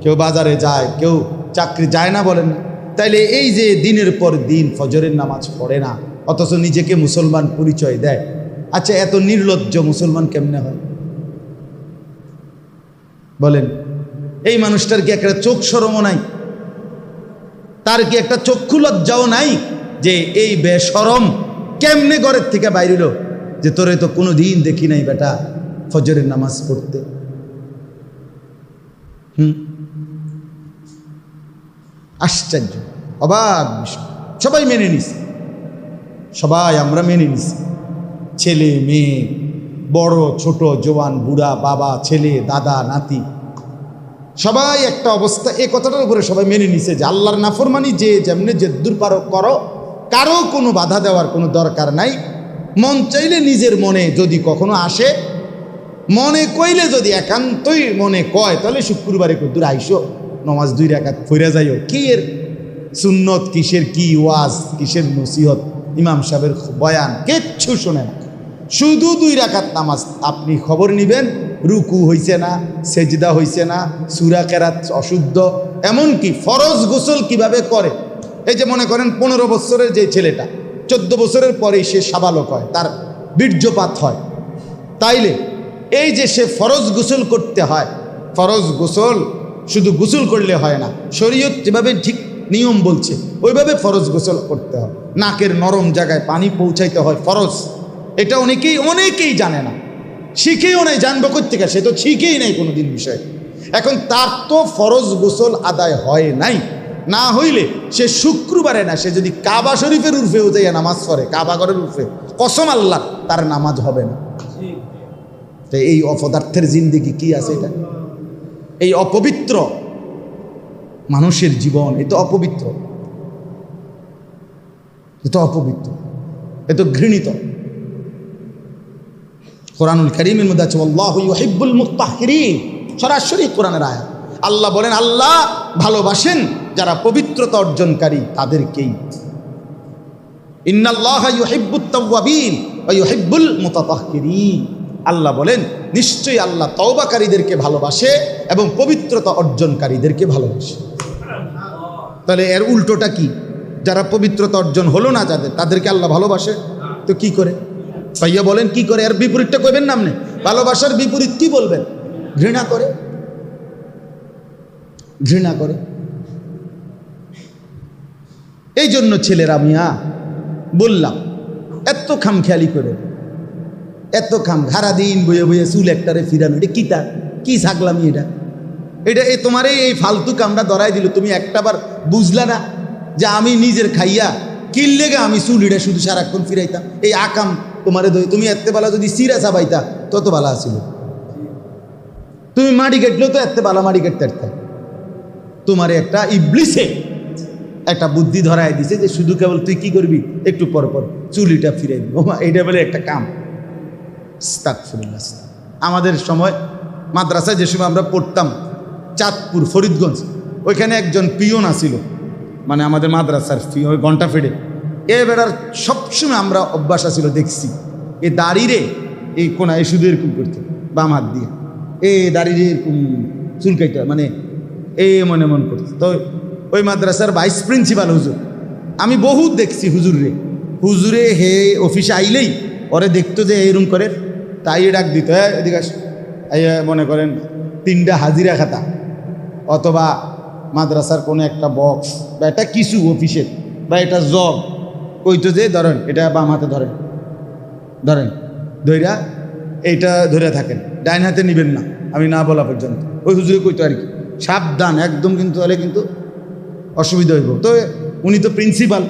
কেউ বাজারে যায়, কেউ চাকরি যায় না, বলেন। তাইলে এই যে দিনের পর দিন ফজরের নামাজ পড়ে না, অথচ নিজেকে মুসলমান পরিচয় দেয়, আচ্ছা এত নির্লজ্জ মুসলমান কেমনে হয় বলেন? এই মানুষটার কি একটা চোখ শরমও নাই? তার কি একটা চক্ষু লজ্জাও নাই যে এই বেশরম কেমনে ঘরের থেকে বাইর হলো, যে তোরে তো কোনো দিন দেখি নাই বেটা ফজরের নামাজ পড়তে। আশ্চর্য, অবাক বিষয়। সবাই মেনে নিছে, সবাই আমরা মেনে নিছি, ছেলে মেয়ে, বড় ছোট, জওয়ান বুড়া, বাবা ছেলে, দাদা নাতি, সবাই একটা অবস্থা। এই কথাটার উপরে সবাই মেনে নিছে যে আল্লাহর নাফরমানি যে যেমনি যেদ্দুর পারো করো, কারো কোনো বাধা দেওয়ার কোনো দরকার নাই। মন চাইলে নিজের মনে যদি কখনো আসে, মনে কইলে যদি একান্তই মনে কয়, তাহলে শুক্রবারে দূর আইসো, নমাজ 2 রাকাত পড়ে যাইও। কি এর সুন্নত, কিসের কি ওয়াজ, কিসের নসিহত, ইমাম সাহেবের বয়ান কিচ্ছু শোনে না, শুধু 2 রাকাত নামাজ। আপনি খবর নিবেন রুকু হইছে না, সেজদা হইছে না, সূরা কেরাত অশুদ্ধ, এমনকি ফরজ গোসল কিভাবে করে। এই যে মনে করেন 15 বছরের যে ছেলেটা 14 বছরের পরেই সে সাবালক হয়, তার বীর্যপাত হয়, তাইলে এই যে সে ফরজ গোসল করতে হয়, ফরজ গোসল শুধু গোসল করলে হয় না, শরীয়ত যেভাবে ঠিক নিয়ম বলছে ওইভাবে ফরজ গোসল করতে হয়। নাকের নরম জায়গায় পানি পৌঁছাইতে হয়, ফরজ। এটা অনেকেই জানে না, শিখেও নাই, জানবো কোত্থেকে, সে তো শিখেই নাই কোনোদিন বিষয়। এখন তার তো ফরজ গোসল আদায় হয় নাই, না হইলে সে শুক্রবারে না, সে যদি কাবা শরীফের উর্ফেও যাইয়া নামাজ পড়ে, কাবা ঘরের উর্ফে, কসম আল্লাহ তার নামাজ হবে না। তো এই অপদার্থের জিন্দেগি কি আছে? এটা এই অপবিত্র মানুষের জীবন, এ তো অপবিত্র, এ তো অপবিত্র, এ তো ঘৃণিত। কোরআনুল কারীমের মধ্যে আছে আল্লাহু ইউহিব্বুল মুত্তাহহিরিন, সরাসরি কোরআনের আয়াত। আল্লাহ বলেন আল্লাহ ভালোবাসেন যারা পবিত্রতা অর্জনকারী তাদেরকেই। ইন্নাল্লাহা ইউহিব্বুত তাওয়াবিন ওয়া ইউহিব্বুল মুতাতাহহিরিন। আল্লাহ বলেন নিশ্চয়ই আল্লাহ তওবাকারীদেরকে ভালোবাসে এবং পবিত্রতা অর্জনকারীদেরকে ভালোবাসে। তাহলে এর উল্টোটা কি? যারা পবিত্রতা অর্জন হলো না যাদের, তাদেরকে আল্লাহ ভালোবাসে তো কি করে? ভাইয়া বলেন কি করে? এর বিপরীতটা কইবেন না আপনি? ভালোবাসার বিপরীত কি বলবেন? ঘৃণা করে, ঘৃণা করে। এই জন্য ছেলেরা মিয়া বললাম এত খামখেয়ালি করে, এত সারা দিন বইয়ে বইয়ে চুল একটারে ফিরানো, এটা কিতা কি ছাগলামি? এটা তোমার এই ফালতু কামড়া ধরাই দিল, তুমি একটাবার বুঝলা না যে আমি নিজের খাইয়া কিনলেগে আমি চুল এটা শুধু সারাক্ষণ ফিরাইতাম। এই আকাম তোমারে দই তুমি এত বালা যদি সিরা চাবাইতা তত বালা আছিল, তুমি মাটি কাটলেও তো এত বালা মাটি কাটতে পারতা। তোমার একটা ইবলিসে একটা বুদ্ধি ধরায় দিছে যে শুধু কেবল তুই কি করবি, একটু পর পর চুলিটা ফিরাই দিবি, এইটা বলে একটা কাম। আস্তাগফিরুল্লাহ। আমাদের সময় মাদ্রাসায় যে সময় আমরা পড়তাম চাঁদপুর ফরিদগঞ্জ, ওইখানে একজন পিয়ন আসিল, মানে আমাদের মাদ্রাসার ওই ঘন্টা ফেড়ে এ বেড়ার সবসময় আমরা অভ্যাস আছিল দেখছি, এ দাড়িরে এই কোনায় শুধু এরকম করতো বাম হাত দিয়ে, এ দাড়িরে এরকম চুলকাইটা, মানে এ মনে মন করতো। তো ওই মাদ্রাসার ভাইস প্রিন্সিপাল হুজুর, আমি বহুত দেখছি হুজুরে হে অফিসে আইলেই ওরে দেখতো যে এইরকম করে, তাই ডাক দিত, হ্যাঁ এদিকে আস, মনে করেন 3টা হাজিরা খাতা অথবা মাদ্রাসার কোনো একটা বক্স বা একটা কিছু অফিসের বা এটা জব কইতো যে ধরেন এটা বাম হাতে ধরেন ধৈরা এইটা ধরে থাকেন, ডাইন হাতে নিবেন না আমি না বলা পর্যন্ত। ওই হুজুরে কইতো আর কি, সাবধান একদম, কিন্তু তাহলে কিন্তু অসুবিধা হইব। তো উনি তো প্রিন্সিপাল,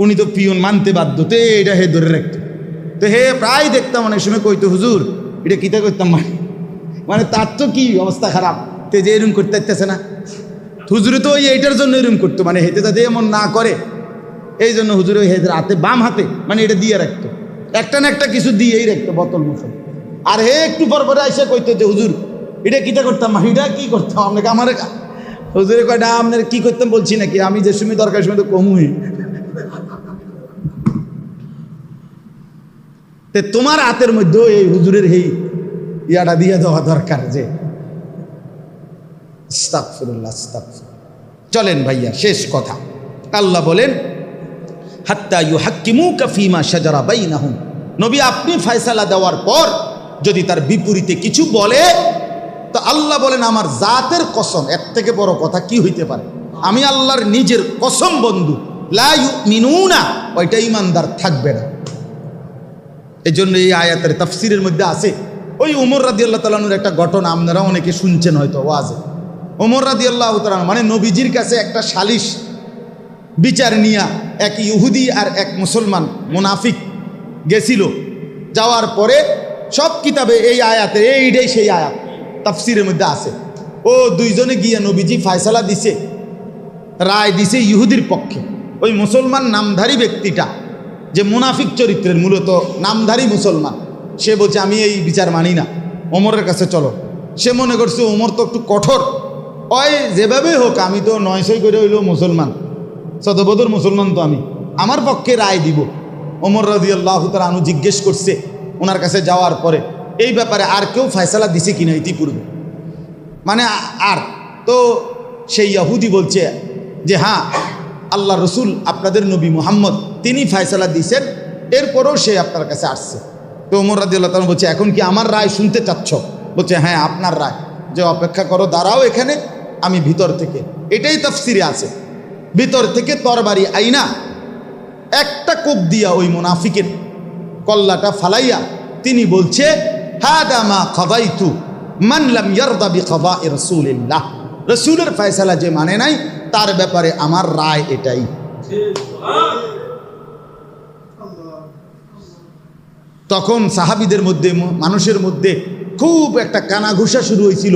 উনি তো পিয়ন মানতে বাধ্য, তো এটা হে ধরে রাখতো। তো হে প্রায় দেখতাম অনেক সময় কইতো হুজুর এটা কিতা করতাম, মানে তার তো কি অবস্থা খারাপ, তে যে এরম করতে পারতেছে না। হুজুরে তো ওই এইটার জন্য এরম করতো, মানে হেতে তাতে এমন না করে, এই জন্য হুজুরে ওই হেতে হাতে বাম হাতে মানে এটা দিয়ে রাখতো, একটা না একটা কিছু দিয়েই রাখতো বোতল মতো। আর হে একটু পর পরে এসে কইতো যে হুজুর এটা কিতা করতাম, এটা কি করতাম আপনাকে, আমার হুজুরে কয় না আপনার কি করতাম বলছি নাকি, আমি যে সময় দরকার সময় তো কমুই। তোমার হাতের মধ্যেও এই হুজুরের এই ইয়াটা দিয়ে দেওয়া দরকার যে আস্তাগফিরুল্লাহ আস্তাগফিরুল্লাহ। চলেন ভাইয়া, শেষ কথা, আল্লাহ বলেন হাত্তা ইউহাক্কিমুকা ফীমা শাজারা বাইনাহুম, নবী আপনি ফয়সালা দেওয়ার পর যদি তার বিপরীতে কিছু বলে, তো আল্লাহ বলেন আমার জাতের কসম, এর থেকে বড় কথা কি হইতে পারে, আমি আল্লাহর নিজের কসম বন্ধু, লা ইউমিনুনা, ওইটা ইমানদার থাকবে না। এই জন্য এই আয়াতের তাফসিরের মধ্যে আছে ওই ওমর রাদিয়াল্লাহু তাআলা আনহুর একটা ঘটনা, আপনারা অনেকে শুনছেন হয়তো ওয়াজে। ওমর রাদিয়াল্লাহু তাআলা মানে নবীজির কাছে একটা সালিশ বিচার নিয়া এক ইহুদি আর এক মুসলমান মুনাফিক গেছিল, যাওয়ার পরে সব কিতাবে এই আয়াতের এইটাই সেই আয়াত তাফসিরের মধ্যে আছে। ও দুইজনে গিয়ে নবীজি ফয়সালা দিছে, রায় দিছে ইহুদির পক্ষে। ওই মুসলমান নামধারী ব্যক্তিটা যে মুনাফিক চরিত্রের, মূলত নামধারী মুসলমান, সে বলছে আমি এই বিচার মানি না, ওমরের কাছে চলো। সে মনে করছে ওমর তো একটু কঠোর, ওই যেভাবে হোক আমি তো 900 করে হইলেও মুসলমান, শতবদর মুসলমান, তো আমি আমার পক্ষে রায় দিব। ওমর রাদিয়াল্লাহু তাআলা আনহু জিজ্ঞেস করছে ওনার কাছে যাওয়ার পরে এই ব্যাপারে আর কেউ ফয়সালা দিছে কিনা ইতিপূর্বে, মানে আর তো সেই ইহুদি বলছে যে হ্যাঁ আল্লাহ রসুল আপনাদের নবী মুহাম্মদ তিনি ফয়সালা দিয়েছেন, এরপরেও সে আপনার কাছে আসছে। তো ওমর রাদিয়াল্লাহু তাআলা বলছে এখন কি আমার রায় শুনতে চাচ্ছ? বলছে হ্যাঁ আপনার রায়, যে অপেক্ষা করো, দাঁড়াও এখানে, আমি ভিতর থেকে, এটাই তাফসিরে আছে, ভিতর থেকে তরবারি আইনা একটা কোপ দিয়া ওই মুনাফিকের কল্লাটা ফালাইয়া তিনি বলছে হাদা মা কাদাইতু মান লাম ইয়ারদা বিকাদাই রাসূলিল্লাহ, রাসূলের ফয়সালা যে মানে নাই তার ব্যাপারে আমার রায় এটাই। তখন সাহাবীদের মধ্যে, মানুষের মধ্যে খুব একটা কানাঘুষা শুরু হয়েছিল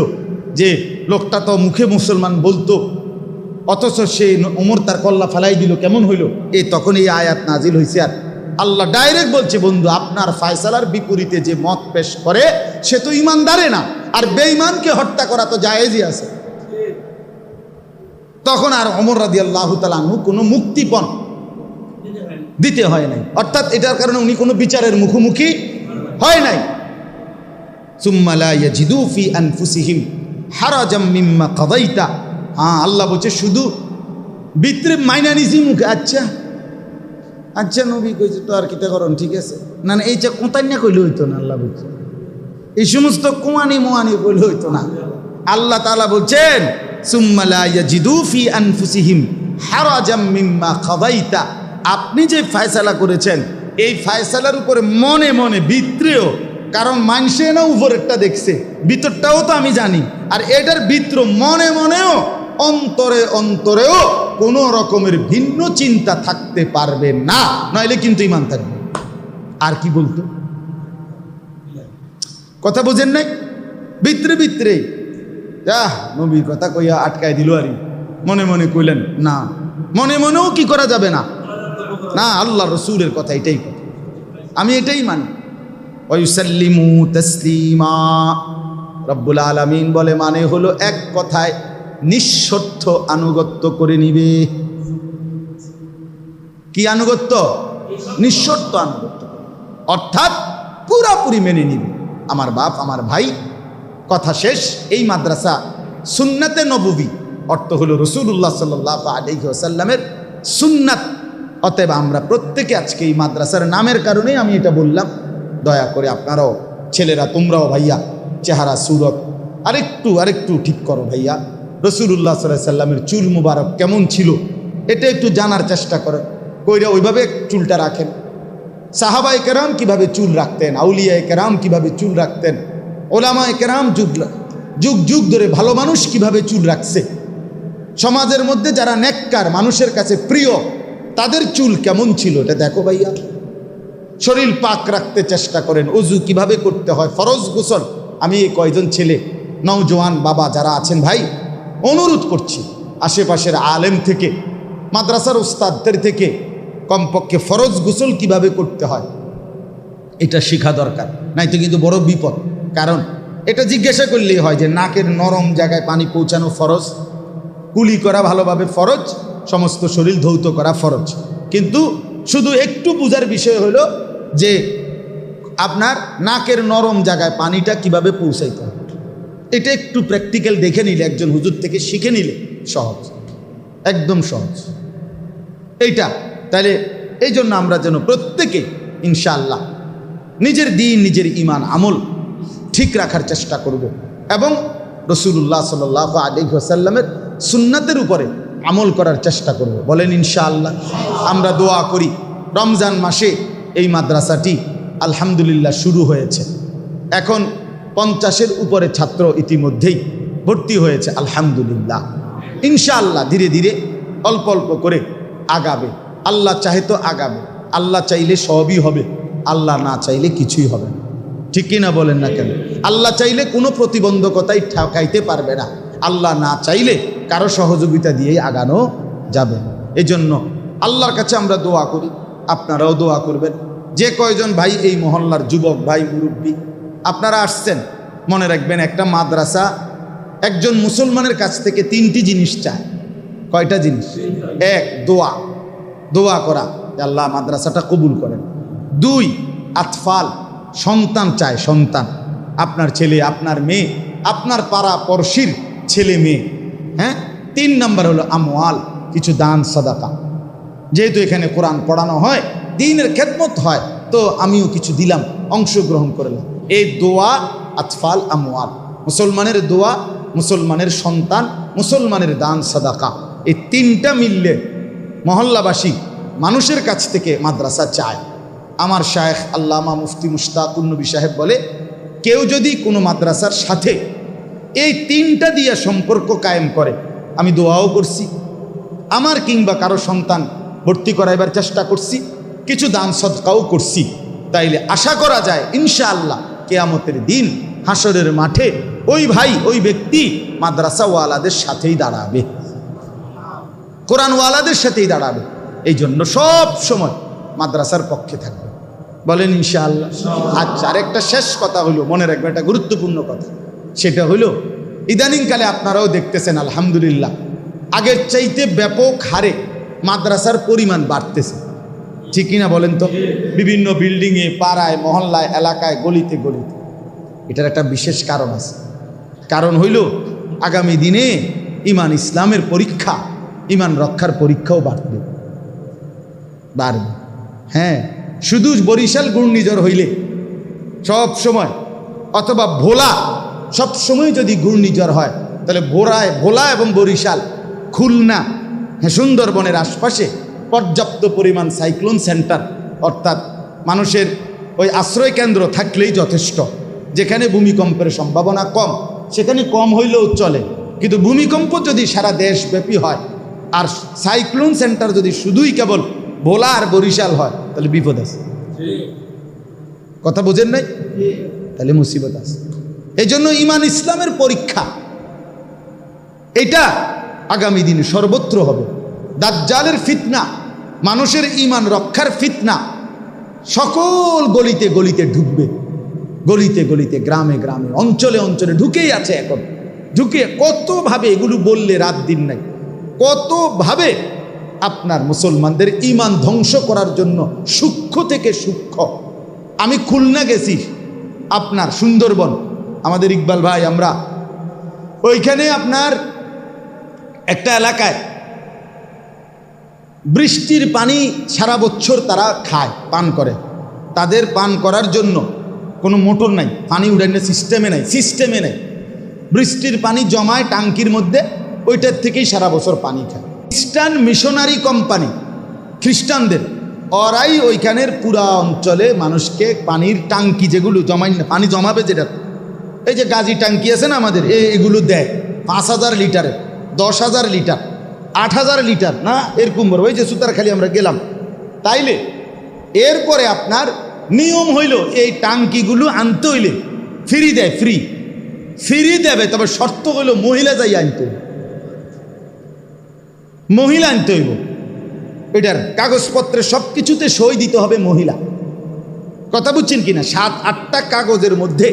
যে লোকটা তো মুখে মুসলমান বলতো, অথচ সে ওমর তার কল্লা ফালাই দিল, কেমন হইল? এই তখন এই আয়াত নাজিল হয়েছে। আর আল্লাহ ডাইরেক্ট বলছে বন্ধু আপনার ফয়সালার বিপরীতে যে মত পেশ করে সে তো ইমানদারে না, আর বেঈমানকে হত্যা করা তো জায়েজই আছে। তখন আর ওমর রাদিয়াল্লাহু তাআলা আনহু কোনো মুক্তিপণ দিতে হয় নাই, অর্থাৎ এটার কারণে উনি কোনো বিচারের মুখোমুখি হয় নাই। সুম্মা লা ইয়াজিদু ফি আনফুসিহিম হারাজাম মিম্মা কাদাইতা, হ্যাঁ আল্লাহ বলছে শুধু ভিতরে মাইনা নিছি মুখে, আচ্ছা আচ্ছা নবী কইছে তো আর কিতা করুন, ঠিক আছে না, না এই যে কোঁতান্যা কইলে হইতো না, আল্লাহ বলছে এই সমস্ত কুয়ানি মোয়ানি কইলে হইতো না। আল্লাহ তাআলা বলছেন সুম্মা লা ইয়াজিদু ফি আনফুসিহিম হারাজাম মিম্মা কাদাইতা, আপনি যে ফয়সালা করেছেন এই ফয়সালার উপরে মনে মনে ভিতরেও, কারণ মানুষে না উপরেরটা দেখছে, ভিতরটাও তো আমি জানি, আর এটার ভিতর মনে মনেও অন্তরে অন্তরেও কোনো রকমের ভিন্ন চিন্তা থাকতে পারবে না, নইলে কিন্তু ঈমান থাকবে। আর কি বলতো? কথা বোঝেন নাই? ভিতরে ভিতরে নবীর কথা কইয়া আটকায় দিল আর মনে মনে কইলেন না, মনে মনেও কি করা যাবে না, না আল্লাহ রসুলের কথা এটাই কথা, আমি এটাই মানি। ওয়ায়ুসাল্লিমু তাসলিমা, রব্বুল আলামিন বলে মানে হলো এক কথায় নিঃশর্ত আনুগত্য করে নিবে। কি আনুগত্য? নিঃশর্ত আনুগত্য, অর্থাৎ পুরাপুরি মেনে নিবে। আমার বাপ আমার ভাই, কথা শেষ। এই মাদ্রাসা সুন্নাতে নববী, অর্থ হলো রাসূলুল্লাহ সাল্লাল্লাহু আলাইহি ওয়াসাল্লামের সুন্নাত। অতএব আমরা প্রত্যেকে আজকে এই মাদ্রাসার নামের কারণেই আমি এটা বললাম, দয়া করে আপনারাও ছেলেরা, তোমরাও ভাইয়া চেহারা সুরত আরেকটু ঠিক করো ভাইয়া। রাসূলুল্লাহ সাল্লাল্লাহু আলাইহি ওয়াসাল্লামের চুল মুবারক কেমন ছিল এটা একটু জানার চেষ্টা করেন, কইরা ওইভাবে চুলটা রাখেন। সাহাবায়ে কেরাম কিভাবে চুল রাখতেন, আউলিয়ায়ে কেরাম কিভাবে চুল রাখতেন, ওলামায়ে কেরাম যুগ যুগ ধরে ভালো মানুষ কিভাবে চুল রাখছে, সমাজের মধ্যে যারা নেককার, মানুষের কাছে প্রিয়, তাদের চুল কেমন ছিল এটা দেখো ভাইয়া। শরীর পাক রাখতে চেষ্টা করেন, ওযু কিভাবে করতে হয়, ফরজ গোসল। আমি এই কয়জন ছেলে নওজোয়ান বাবা যারা আছেন ভাই, অনুরোধ করছি আশেপাশের আলেম থেকে, মাদ্রাসার উস্তাদদের থেকে কমপক্ষে ফরজ গোসল কিভাবে করতে হয় এটা শেখা দরকার, নাই তো কিন্তু বড় বিপদ। কারণ এটা জিজ্ঞাসা করলেই হয় যে নাকের নরম জায়গায় পানি পৌঁছানো ফরজ, কুলি করা ভালোভাবে ফরজ, সমস্ত শরীর ধৌত করা ফরজ। কিন্তু শুধু একটু বুঝার বিষয় হলো যে আপনার নাকের নরম জায়গায় পানিটা কিভাবে পৌঁছাইতে হয়, এটা একটু প্র্যাকটিক্যাল দেখে নিলে, একজন হুজুর থেকে শিখে নিলে সহজ, একদম সহজ এইটা। তাহলে এই জন্য আমরা যেন প্রত্যেকে ইনশাআল্লাহ নিজের দিন, নিজের ঈমান আমল ঠিক রাখার চেষ্টা করব এবং রাসূলুল্লাহ সাল্লাল্লাহু আলাইহি ওয়াসাল্লামের সুন্নাতের উপরে আমল করার চেষ্টা করব। বলেন ইনশাআল্লাহ। আমরা দোয়া করি, রমজান মাসে এই মাদ্রাসাটি আলহামদুলিল্লাহ শুরু হয়েছে। এখন 50-এর উপরে ছাত্র ইতিমধ্যেই ভর্তি হয়েছে আলহামদুলিল্লাহ। ইনশাআল্লাহ ধীরে ধীরে অল্প অল্প করে আগাবে। আল্লাহ চাহে তো আগাবে, আল্লাহ চাইলে সবই হবে, আল্লাহ না চাইলে কিছুই হবে না। ঠিক কিনা বলেন না কেন? আল্লাহ চাইলে কোনো প্রতিবন্ধকতাই ঠকাইতে পারবে না, আল্লাহ না চাইলে কারো সহযোগিতা দিয়েই আগানো যাবে। এজন্য আল্লাহর কাছে আমরা দোয়া করি, আপনারাও দোয়া করবেন। যে কয়জন ভাই এই মহল্লার যুবক ভাই, মুরব্বী আপনারা আসছেন, মনে রাখবেন একটা মাদ্রাসা একজন মুসলমানের কাছ থেকে 3টি জিনিস চায়। কয়টা জিনিস? 1, দোয়া করা, আল্লাহ মাদ্রাসাটা কবুল করেন। 2, আতফাল, সন্তান চায়, সন্তান, আপনার ছেলে, আপনার মেয়ে, আপনার পাড়া পড়শির ছেলে মেয়ে। হ্যাঁ, 3 নম্বর হলো আমওয়াল, কিছু দান সাদাকা। যেহেতু এখানে কোরআন পড়ানো হয়, দ্বীনের খেদমত হয়, তো আমিও কিছু দিলাম, অংশগ্রহণ করলাম। এই দোয়া, আতফাল, আমওয়াল, মুসলমানের দোয়া, মুসলমানের সন্তান, মুসলমানের দান সাদাকা, এই 3টা মিললে মহল্লাবাসী মানুষের কাছ থেকে মাদ্রাসা চায়। আমার শায়েখ আল্লামা মুফতি মুশতাকুন নবী সাহেব বলে, কেউ যদি কোনো মাদ্রাসার সাথে এই 3টা দিয়ে সম্পর্ক কায়েম করে, আমি দোয়াও করছি, আমার কিংবা কারো সন্তান ভর্তি করাইবার চেষ্টা করছি, কিছু দান সদকাও করছি, তাইলে আশা করা যায় ইনশাআল্লাহ কিয়ামতের দিন হাসরের মাঠে ওই ভাই, ওই ব্যক্তি মাদ্রাসাওয়ালাদের সাথেই দাঁড়াবে, কোরআনওয়ালাদের সাথেই দাঁড়াবে। এই জন্য সব সময় মাদ্রাসার পক্ষে থাকবে। বলেন ইনশাআল্লাহ। আচ্ছা, আরেকটা শেষ কথা হলো, মনে রাখবেন, একটা গুরুত্বপূর্ণ কথা, সেটা হলো ইদানিংকালে আপনারাও দেখতেছেন আলহামদুলিল্লাহ আগের চাইতে ব্যাপক হারে মাদ্রাসার পরিমাণ বাড়তেছে। ঠিক কিনা বলেন তো? বিভিন্ন বিল্ডিংয়ে, পাড়ায়, মহল্লায়, এলাকায়, গলিতে গলিতে। এটার একটা বিশেষ কারণ আছে। কারণ হইল আগামী দিনে ইমান ইসলামের পরীক্ষা, ইমান রক্ষার পরীক্ষাও বাড়বে। হ্যাঁ, শুধু বরিশাল ঘূর্ণিঝড় হইলে সব সময়, অথবা ভোলা সব সময় যদি ঘূর্ণিঝড় হয়, তাহলে ভোলা এবং বরিশাল, খুলনা, হ্যাঁ, সুন্দরবনের আশপাশে পর্যাপ্ত পরিমাণ সাইক্লোন সেন্টার, অর্থাৎ মানুষের ওই আশ্রয় কেন্দ্র থাকলেই যথেষ্ট। যেখানে ভূমিকম্পের সম্ভাবনা কম, সেখানে কম হইলেও চলে, কিন্তু ভূমিকম্প যদি সারা দেশব্যাপী হয় আর সাইক্লোন সেন্টার যদি শুধুই কেবল ভোলা আর বরিশাল হয়, তাহলে বিপদ আছে। কথা বোঝেন নাই? তাহলে মুসিবত আছে। এই জন্য ঈমান ইসলামের পরীক্ষা এটা আগামী দিনে সর্বত্র হবে। দাজ্জালের ফিতনা, মানুষের ঈমান রক্ষার ফিতনা সকল গলিতে গলিতে ঢুকবে, গলিতে গলিতে, গ্রামে গ্রামে, অঞ্চলে অঞ্চলে ঢুকেই আছে। এখন ঢুকে কতভাবে এগুলো বললে রাত দিন নাই, কতভাবে আপনার মুসলমানদের ঈমান ধ্বংস করার জন্য সূক্ষ্ম থেকে সূক্ষ্ম। আমি খুলনা গেছি, আপনার সুন্দরবন, আমাদের ইকবাল ভাই, আমরা ওইখানে আপনার একটা এলাকায় বৃষ্টির পানি সারা বছর তারা খায়, পান করে। তাদের পান করার জন্য কোনো মোটর নাই, পানি উঠানোর সিস্টেমে নেই। বৃষ্টির পানি জমায় টাঙ্কির মধ্যে, ওইটার থেকেই সারা বছর পানি খায়। খ্রিস্টান মিশনারি কোম্পানি, খ্রিস্টানদের, ওরাই ওইখানের পুরা অঞ্চলে মানুষকে পানির টাঙ্কি যেগুলো পানি জমাবে, যেটা এই যে গাজী টাঙ্কি আছে না আমাদের, এগুলো দেয় 5,000 লিটারে, 10,000 লিটার, 8,000 লিটার, না এরকম বড়। ওই যে সুতারখালি আমরা গেলাম, তাইলে এরপরে আপনার নিয়ম হইল এই টাঙ্কিগুলো আনতে হইলে ফ্রি দেয়, ফ্রি দেবে, তবে শর্ত হইল মহিলা যাই আনতে হইব, মহিলা আনতে হইব। এটার কাগজপত্রে সব কিছুতে সই দিতে হবে মহিলা। কথা বুঝছেন কিনা? 7-8টা কাগজের মধ্যে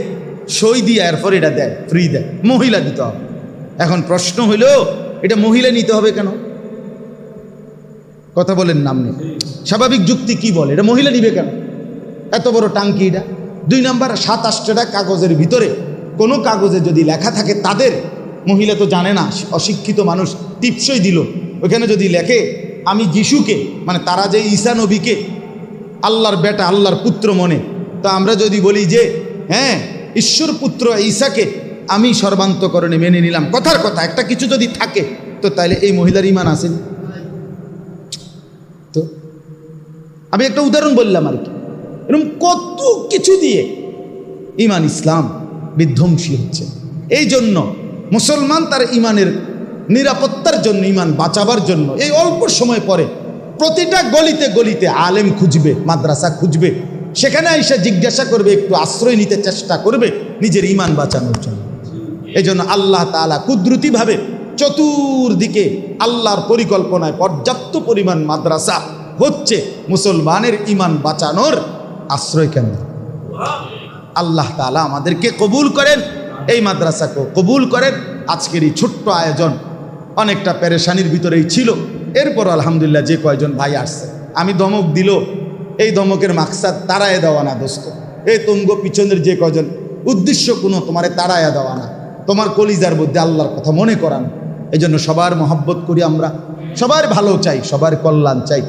সই দিয়ে এরপর এটা দেয়, ফ্রি দেয়, মহিলা দিতে হবে। এখন প্রশ্ন হইল এটা মহিলা নিতে হবে কেন? কথা বলেন নাম নেই, স্বাভাবিক যুক্তি কি বলে এটা মহিলা নিবে কেন? এত বড় টাঙ্কি এটা। 2 নাম্বার, 7-8টা কাগজের ভিতরে কোনো কাগজে যদি লেখা থাকে তাদের, মহিলা তো জানে না, অশিক্ষিত মানুষ টিপসই দিল, ওখানে যদি লেখে আমি যিশুকে, মানে তারা যে ঈসা নবীকে আল্লাহর বেটা, আল্লাহর পুত্র মনে, তো আমরা যদি বলি যে হ্যাঁ ঈশ্বর পুত্র ঈসাকে আমি সর্বান্তকরণে মেনে নিলাম, কথার কথা একটা কিছু যদি থাকে, তো তাহলে এই মহিলার ঈমান আছে? তো আমি একটা উদাহরণ বললাম আর কি। এরকম কত কিছু দিয়ে ঈমান ইসলাম বিধ্বংসী হচ্ছে। এই জন্য মুসলমান তার ঈমানের নিরাপত্তার জন্য, ঈমান বাঁচাবার জন্য এই অল্প সময় পরে প্রতিটা গলিতে গলিতে আলেম খুঁজবে, মাদ্রাসা খুঁজবে, সেখানে এসে জিজ্ঞাসা করবে, একটু আশ্রয় নিতে চেষ্টা করবে নিজের ঈমান বাঁচানোর জন্য। এই জন্য আল্লাহ তাআলা কুদরতিভাবে চতুর্দিকে আল্লাহর পরিকল্পনায় পর্যাপ্ত পরিমাণ মাদ্রাসা হচ্ছে মুসলমানের ঈমান বাঁচানোর আশ্রয় কেন্দ্র। আল্লাহ তাআলা আমাদেরকে কবুল করেন, এই মাদ্রাসাকেও কবুল করেন। আজকের এই ছোট্ট আয়োজন অনেকটা পেরেশানির ভিতরেই ছিল, এরপর আলহামদুলিল্লাহ যে কয়জন ভাই আসছে, আমি ধমক দিল, এই ধমকের মাকসাদ তাড়ায় দেওয়া না দোস্ত, এই তুঙ্গ পিছনের যে কয়জন উদ্দেশ্য কোনো তোমারে তাড়ায়া দেওয়া না, তোমার কলিজার মধ্যে আল্লাহর কথা মনে করানো। এই জন্য সবার মহব্বত করি আমরা, সবার ভালো চাই, সবার কল্যাণ চাই,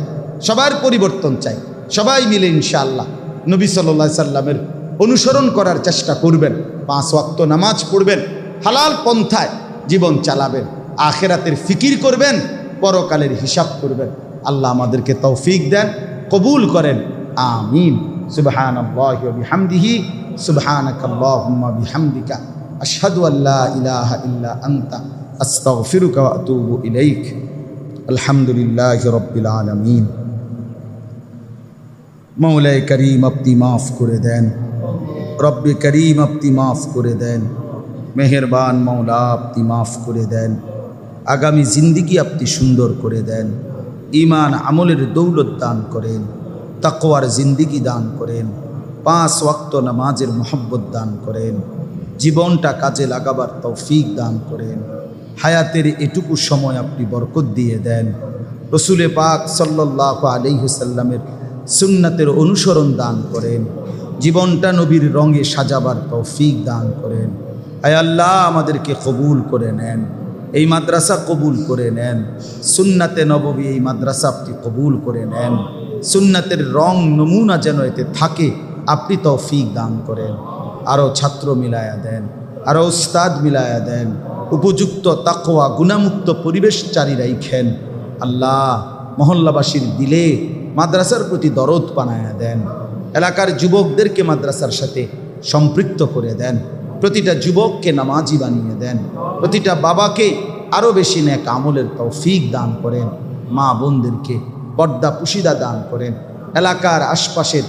সবার পরিবর্তন চাই। সবাই মিলে ইনশাআল্লাহ নবী সাল্লাল্লাহু আলাইহি সাল্লামের অনুসরণ করার চেষ্টা করবেন, 5 ওয়াক্ত নামাজ পড়বেন, হালাল পন্থায় জীবন চালাবেন, আখিরাতের ফিকির করবেন, পরকালের হিসাব করবেন। আল্লাহ আমাদেরকে তৌফিক দেন, কবুল করেন, আমিন। সুবহানাল্লাহি ওয়া বিহামদিহি, সুবহানাকাল্লাহুম্মা বিহামদিকা, আশহাদু আল্লা ইলাহা ইল্লা আনতা, আস্তাগফিরুকা ওয়া আতুবু ইলাইক। আলহামদুলিল্লাহি রাব্বিল আলামিন। মৌলায়ে করিম আপনি মাফ করে দেন, রব্বে করিম আপনি মাফ করে দেন, মেহেরবান মৌলা আপনি মাফ করে দেন, আগামী জিন্দিগি আপনি সুন্দর করে দেন, ঈমান আমলের দৌলত দান করেন, তাকওয়ার জিন্দিগি দান করেন, 5 ওয়াক্ত নামাজের মহব্বত দান করেন, জীবনটা কাজে লাগাবার তৌফিক দান করেন, হায়াতের এটুকু সময় আপনি বরকত দিয়ে দেন, রসুলে পাক সাল্লাল্লাহু আলাইহি ওয়াসাল্লামের সুন্নাতের অনুসরণ দান করেন, জীবনটা নবীর রঙে সাজাবার তৌফিক দান করেন। আয় আল্লাহ আমাদেরকে কবুল করে নেন, এই মাদ্রাসা কবুল করে নেন, সুন্নাতে নববী এই মাদ্রাসা আপনি কবুল করে নেন, সুন্নাতের রং নমুনা যেন এতে থাকে আপনি তৌফিক দান করেন। আরও ছাত্র মিলায়া দেন, আরও উস্তাদ মিলায়া দেন, উপযুক্ত তাকওয়া গুণামুক্ত পরিবেশ চারি রাইখেন। আল্লাহ মহল্লাবাসীর দিলে মাদ্রাসার প্রতি দরদ বানায়া দেন, এলাকার যুবকদেরকে মাদ্রাসার সাথে সম্পৃক্ত করে দেন, প্রতিটা যুবককে নামাজি বানিয়ে দেন, প্রতিটা বাবাকে আরও বেশি নেক আমলের তৌফিক দান করেন, মা বোনদেরকে পর্দা পুশিদা দান করেন, এলাকার আশপাশের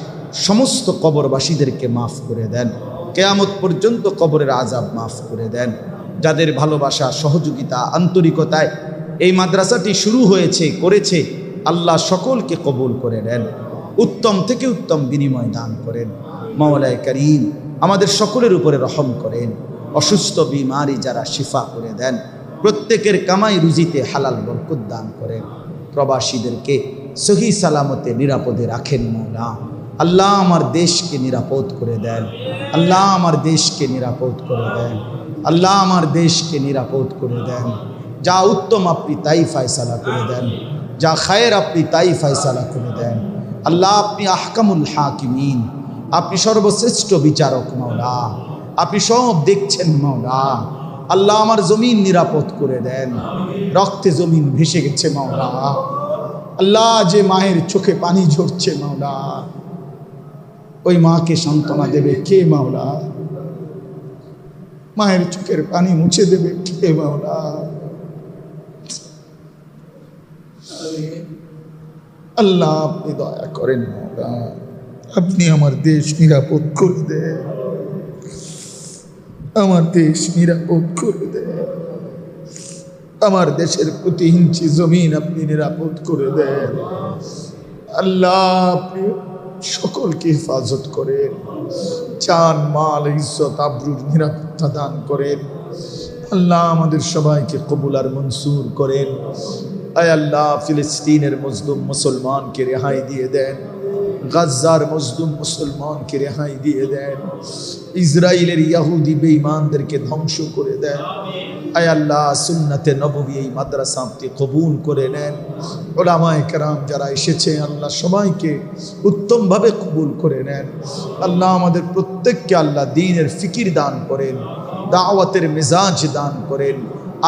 সমস্ত কবরবাসীদেরকে মাফ করে দেন, কিয়ামত পর্যন্ত কবরের আযাব মাফ করে দেন। যাদের ভালোবাসা, সহযোগিতা, আন্তরিকতায় এই মাদ্রাসাটি শুরু করেছে আল্লাহ সকলকে কবুল করে নেন, উত্তম থেকে উত্তম বিনিময় দান করেন। মাওলায়ে কারীম আমাদের সকলের উপরে রহম করেন, অসুস্থ বিমারি যারা শিফা করে দেন, প্রত্যেকের কামাই রুজিতে হালাল বরকত দান করেন, প্রবাসীদেরকে সহি সালামতে নিরাপদে রাখেন। মওলা আল্লাহ আমার দেশকে নিরাপদ করে দেন, আল্লাহ আমার দেশকে নিরাপদ করে দেন, আল্লাহ আমার দেশকে নিরাপদ করে দেন। যা উত্তম আপনি তাই ফয়সালা করে দেন, যা খায়ের আপনি তাই ফয়সালা করে দেন। আল্লাহ আপনি আহকামুল হাকিমিন, আপনি সর্বশ্রেষ্ঠ বিচারক। মাওলা আপনি সব দেখছেন। মাওলা আল্লাহ আমার জমিন নিরাপদ করে দেন, রক্তে জমিন ভেসে গেছে। মাওলা আল্লাহ যে মায়ের চোখে পানি ঝরছে, মাওলা ওই মাকে সান্ত্বনা দেবে কে? মাওলা মায়ের চোখের পানি মুছে দেবে কে? মাওলা আল্লাহ আপনি দয়া করেন। মাওলা আপনি আমার দেশ নিরাপদ করে দেন, আমার দেশ নিরাপদ করে দেন, আমার দেশের প্রতি ইঞ্চি জমিন আপনি নিরাপদ করে দেন। আল্লাহ আপনি সকলকে হেফাজত করেন, জান মাল ইজ্জত আবরুর নিরাপত্তা দান করেন। আল্লাহ আমাদের সবাইকে কবুল আর মনসুর করেন। আয় আল্লাহ ফিলিস্তিনের মজলুম মুসলমানকে রেহাই দিয়ে দেন, গাজ্জার মজলুম মুসলমানকে রেহাই দিয়ে দেন, ইসরায়েলের ইহুদি বেঈমানদেরকে ধ্বংস করে দেন। আয় আল্লাহ সুন্নতে নববী এই মাদ্রাসা আপনি কবুল করে নেন। উলামায়ে কেরাম যারা এসেছে আল্লাহ সবাইকে উত্তমভাবে কবুল করে নেন। আল্লাহ আমাদের প্রত্যেককে আল্লাহ দ্বীনের ফিকির দান করেন, দাওয়াতের মেজাজ দান করেন,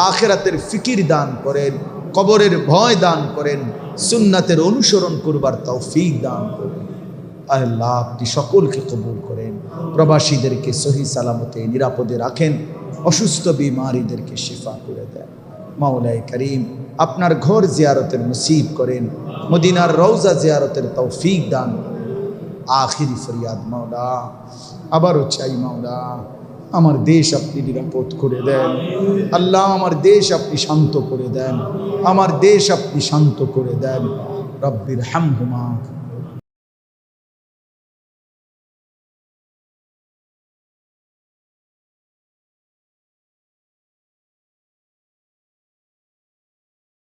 আখিরাতের ফিকির দান করেন, কবরের ভয় দান করেন, সুন্নাতের অনুসরণ করবার তৌফিক দান করেন। আল্লাহ আপনি সকলকে কবুল করেন, প্রবাসীদেরকে সহি সালামতে নিরাপদে রাখেন, অসুস্থ বিমারীদেরকে শিফা করে দেন। মাওলায়ে কারীম আপনার ঘর জিয়ারতের নসিব করেন, মদিনার রওজা জিয়ারতের তৌফিক দান করেন। আখিরি ফরিয়াদ মাওলা আবারও চাই, মাওলা আমার দেশ আপনি নিরাপদ করে দেন। আল্লাহ আমার দেশ আপনি শান্ত করে দেন, আমার দেশ আপনি শান্ত করে দেন। রব্বির হামহুমা